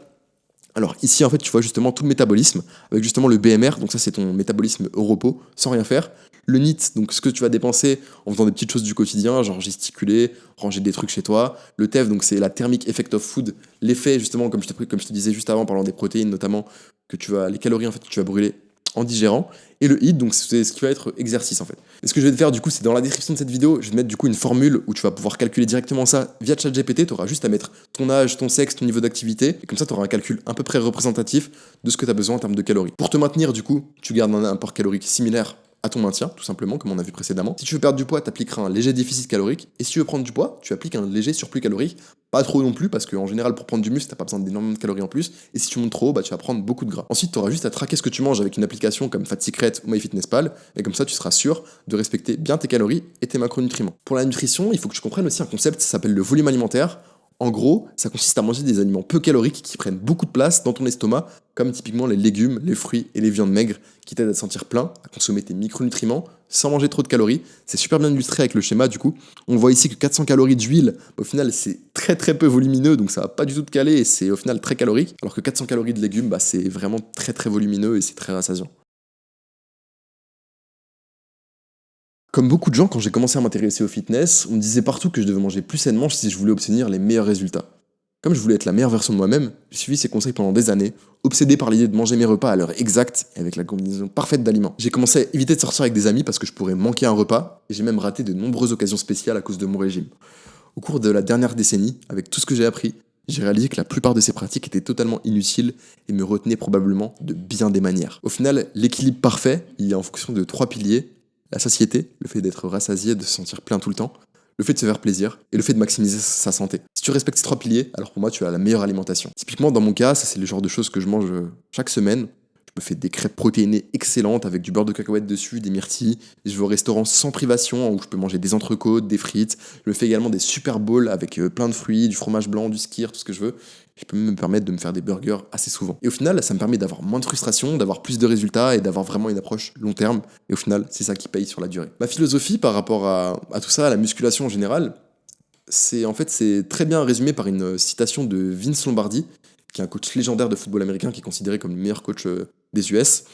Alors ici, en fait, tu vois justement tout le métabolisme, avec justement le BMR, donc ça c'est ton métabolisme au repos, sans rien faire. Le NEAT, donc ce que tu vas dépenser en faisant des petites choses du quotidien, genre gesticuler, ranger des trucs chez toi. Le TEF, donc c'est la Thermic Effect of Food, l'effet justement, comme je te disais juste avant, en parlant des protéines notamment, les calories en fait que tu vas brûler en digérant. Et le HIIT, donc c'est ce qui va être exercice en fait. Et ce que je vais te faire du coup, c'est dans la description de cette vidéo, je vais te mettre du coup une formule où tu vas pouvoir calculer directement ça via ChatGPT. Tu auras juste à mettre ton âge, ton sexe, ton niveau d'activité, et comme ça tu auras un calcul à peu près représentatif de ce que tu as besoin en termes de calories. Pour te maintenir du coup, tu gardes un apport calorique similaire à ton maintien, tout simplement, comme on a vu précédemment. Si tu veux perdre du poids, tu appliqueras un léger déficit calorique, et si tu veux prendre du poids, tu appliques un léger surplus calorique. Pas trop non plus, parce qu'en général, pour prendre du muscle, t'as pas besoin d'énormément de calories en plus, et si tu montes trop haut, bah, tu vas prendre beaucoup de gras. Ensuite, tu auras juste à traquer ce que tu manges avec une application comme Fat Secret ou MyFitnessPal, et comme ça, tu seras sûr de respecter bien tes calories et tes macronutriments. Pour la nutrition, il faut que tu comprennes aussi un concept, ça s'appelle le volume alimentaire. En gros, ça consiste à manger des aliments peu caloriques qui prennent beaucoup de place dans ton estomac, comme typiquement les légumes, les fruits et les viandes maigres, qui t'aident à te sentir plein, à consommer tes micronutriments sans manger trop de calories. C'est super bien illustré avec le schéma du coup. On voit ici que 400 calories d'huile, au final c'est très très peu volumineux, donc ça va pas du tout te caler et c'est au final très calorique, alors que 400 calories de légumes, bah, c'est vraiment très très volumineux et c'est très rassasiant. Comme beaucoup de gens, quand j'ai commencé à m'intéresser au fitness, on me disait partout que je devais manger plus sainement si je voulais obtenir les meilleurs résultats. Comme je voulais être la meilleure version de moi-même, j'ai suivi ces conseils pendant des années, obsédé par l'idée de manger mes repas à l'heure exacte et avec la combinaison parfaite d'aliments. J'ai commencé à éviter de sortir avec des amis parce que je pourrais manquer un repas, et j'ai même raté de nombreuses occasions spéciales à cause de mon régime. Au cours de la dernière décennie, avec tout ce que j'ai appris, j'ai réalisé que la plupart de ces pratiques étaient totalement inutiles et me retenaient probablement de bien des manières. Au final, l'équilibre parfait, il est en fonction de 3 piliers: la satiété, le fait d'être rassasié, de se sentir plein tout le temps, le fait de se faire plaisir et le fait de maximiser sa santé. Si tu respectes ces 3 piliers, alors pour moi tu as la meilleure alimentation. Typiquement dans mon cas, ça c'est le genre de choses que je mange chaque semaine. Je me fais des crêpes protéinées excellentes avec du beurre de cacahuète dessus, des myrtilles. Je vais au restaurant sans privation où je peux manger des entrecôtes, des frites. Je me fais également des super bowls avec plein de fruits, du fromage blanc, du skyr, tout ce que je veux. Je peux même me permettre de me faire des burgers assez souvent. Et au final, ça me permet d'avoir moins de frustration, d'avoir plus de résultats et d'avoir vraiment une approche long terme. Et au final, c'est ça qui paye sur la durée. Ma philosophie par rapport à tout ça, à la musculation en général, c'est très bien résumé par une citation de Vince Lombardi, qui est un coach légendaire de football américain qui est considéré comme le meilleur coach des US.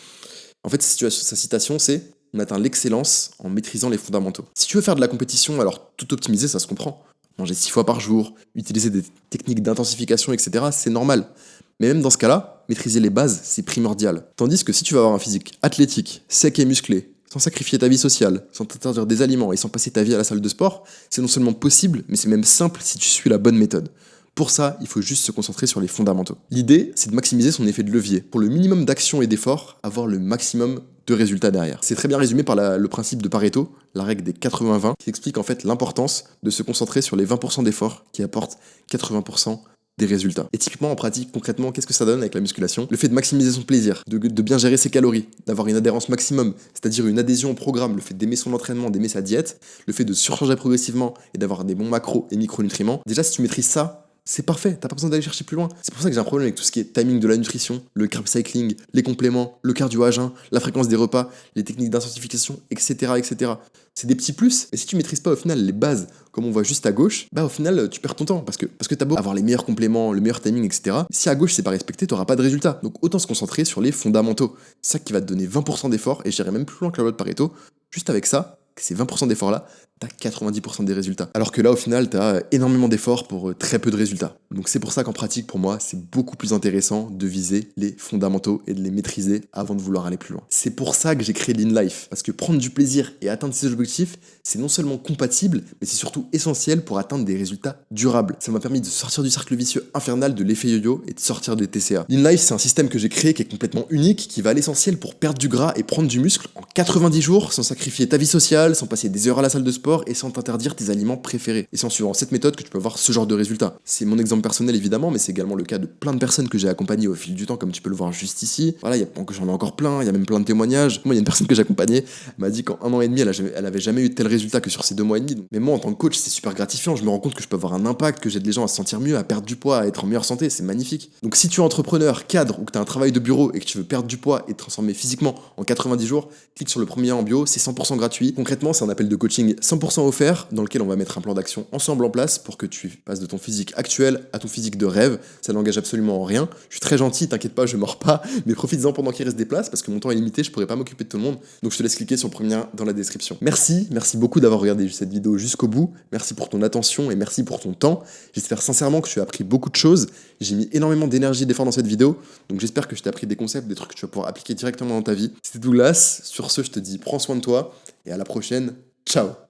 En fait, sa citation, c'est: on atteint l'excellence en maîtrisant les fondamentaux. Si tu veux faire de la compétition, alors tout optimiser, ça se comprend. Manger 6 fois par jour, utiliser des techniques d'intensification, etc., c'est normal. Mais même dans ce cas-là, maîtriser les bases, c'est primordial. Tandis que si tu veux avoir un physique athlétique, sec et musclé, sans sacrifier ta vie sociale, sans t'interdire des aliments et sans passer ta vie à la salle de sport, c'est non seulement possible, mais c'est même simple si tu suis la bonne méthode. Pour ça, il faut juste se concentrer sur les fondamentaux. L'idée, c'est de maximiser son effet de levier. Pour le minimum d'action et d'effort, avoir le maximum de résultats derrière. C'est très bien résumé par le principe de Pareto, la règle des 80-20, qui explique en fait l'importance de se concentrer sur les 20% d'efforts qui apportent 80% des résultats. Et typiquement en pratique, concrètement, qu'est-ce que ça donne avec la musculation? Le fait de maximiser son plaisir, de bien gérer ses calories, d'avoir une adhérence maximum, c'est-à-dire une adhésion au programme, le fait d'aimer son entraînement, d'aimer sa diète, le fait de surchanger progressivement et d'avoir des bons macros et micronutriments. Déjà, si tu maîtrises ça, c'est parfait, t'as pas besoin d'aller chercher plus loin. C'est pour ça que j'ai un problème avec tout ce qui est timing de la nutrition, le carb cycling, les compléments, le cardio à jeun, la fréquence des repas, les techniques d'intensification, etc., etc. C'est des petits plus, mais si tu maîtrises pas au final les bases, comme on voit juste à gauche, bah au final tu perds ton temps parce que t'as beau avoir les meilleurs compléments, le meilleur timing, etc. Si à gauche c'est pas respecté, t'auras pas de résultat. Donc autant se concentrer sur les fondamentaux. C'est ça qui va te donner 20% d'efforts, et j'irai même plus loin que la loi de Pareto. Juste avec ça, ces 20% d'efforts là, t'as 90% des résultats. Alors que là, au final, t'as énormément d'efforts pour très peu de résultats. Donc c'est pour ça qu'en pratique, pour moi, c'est beaucoup plus intéressant de viser les fondamentaux et de les maîtriser avant de vouloir aller plus loin. C'est pour ça que j'ai créé Lean Life, parce que prendre du plaisir et atteindre ses objectifs, c'est non seulement compatible, mais c'est surtout essentiel pour atteindre des résultats durables. Ça m'a permis de sortir du cercle vicieux infernal de l'effet yo-yo et de sortir des TCA. Lean Life, c'est un système que j'ai créé qui est complètement unique, qui va à l'essentiel pour perdre du gras et prendre du muscle en 90 jours, sans sacrifier ta vie sociale, sans passer des heures à la salle de sport et sans t'interdire tes aliments préférés. Et c'est en suivant cette méthode que tu peux avoir ce genre de résultats. C'est mon exemple personnel évidemment, mais c'est également le cas de plein de personnes que j'ai accompagnées au fil du temps, comme tu peux le voir juste ici. Voilà, j'en ai encore plein, il y a même plein de témoignages. Moi, il y a une personne que j'accompagnais, elle m'a dit qu'en 1 an et demi, elle avait jamais eu tel résultat que sur ces 2 mois et demi. Mais moi, en tant que coach, c'est super gratifiant. Je me rends compte que je peux avoir un impact, que j'aide les gens à se sentir mieux, à perdre du poids, à être en meilleure santé. C'est magnifique. Donc, si tu es entrepreneur, cadre ou que tu as un travail de bureau et que tu veux perdre du poids et te transformer physiquement en 90 jours, clique sur le premier lien en bio, c'est 100% gratuit. Concrètement, c'est un appel de coaching 100% 100% offert dans lequel on va mettre un plan d'action ensemble en place pour que tu passes de ton physique actuel à ton physique de rêve. Ça n'engage absolument en rien. Je suis très gentil, t'inquiète pas, je mords pas, mais profites-en pendant qu'il reste des places parce que mon temps est limité, je pourrais pas m'occuper de tout le monde. Donc je te laisse cliquer sur le premier lien dans la description. Merci beaucoup d'avoir regardé cette vidéo jusqu'au bout. Merci pour ton attention et merci pour ton temps. J'espère sincèrement que tu as appris beaucoup de choses. J'ai mis énormément d'énergie et d'efforts dans cette vidéo, donc j'espère que je t'ai appris des concepts, des trucs que tu vas pouvoir appliquer directement dans ta vie. C'était Douglas. Sur ce, je te dis prends soin de toi et à la prochaine. Ciao.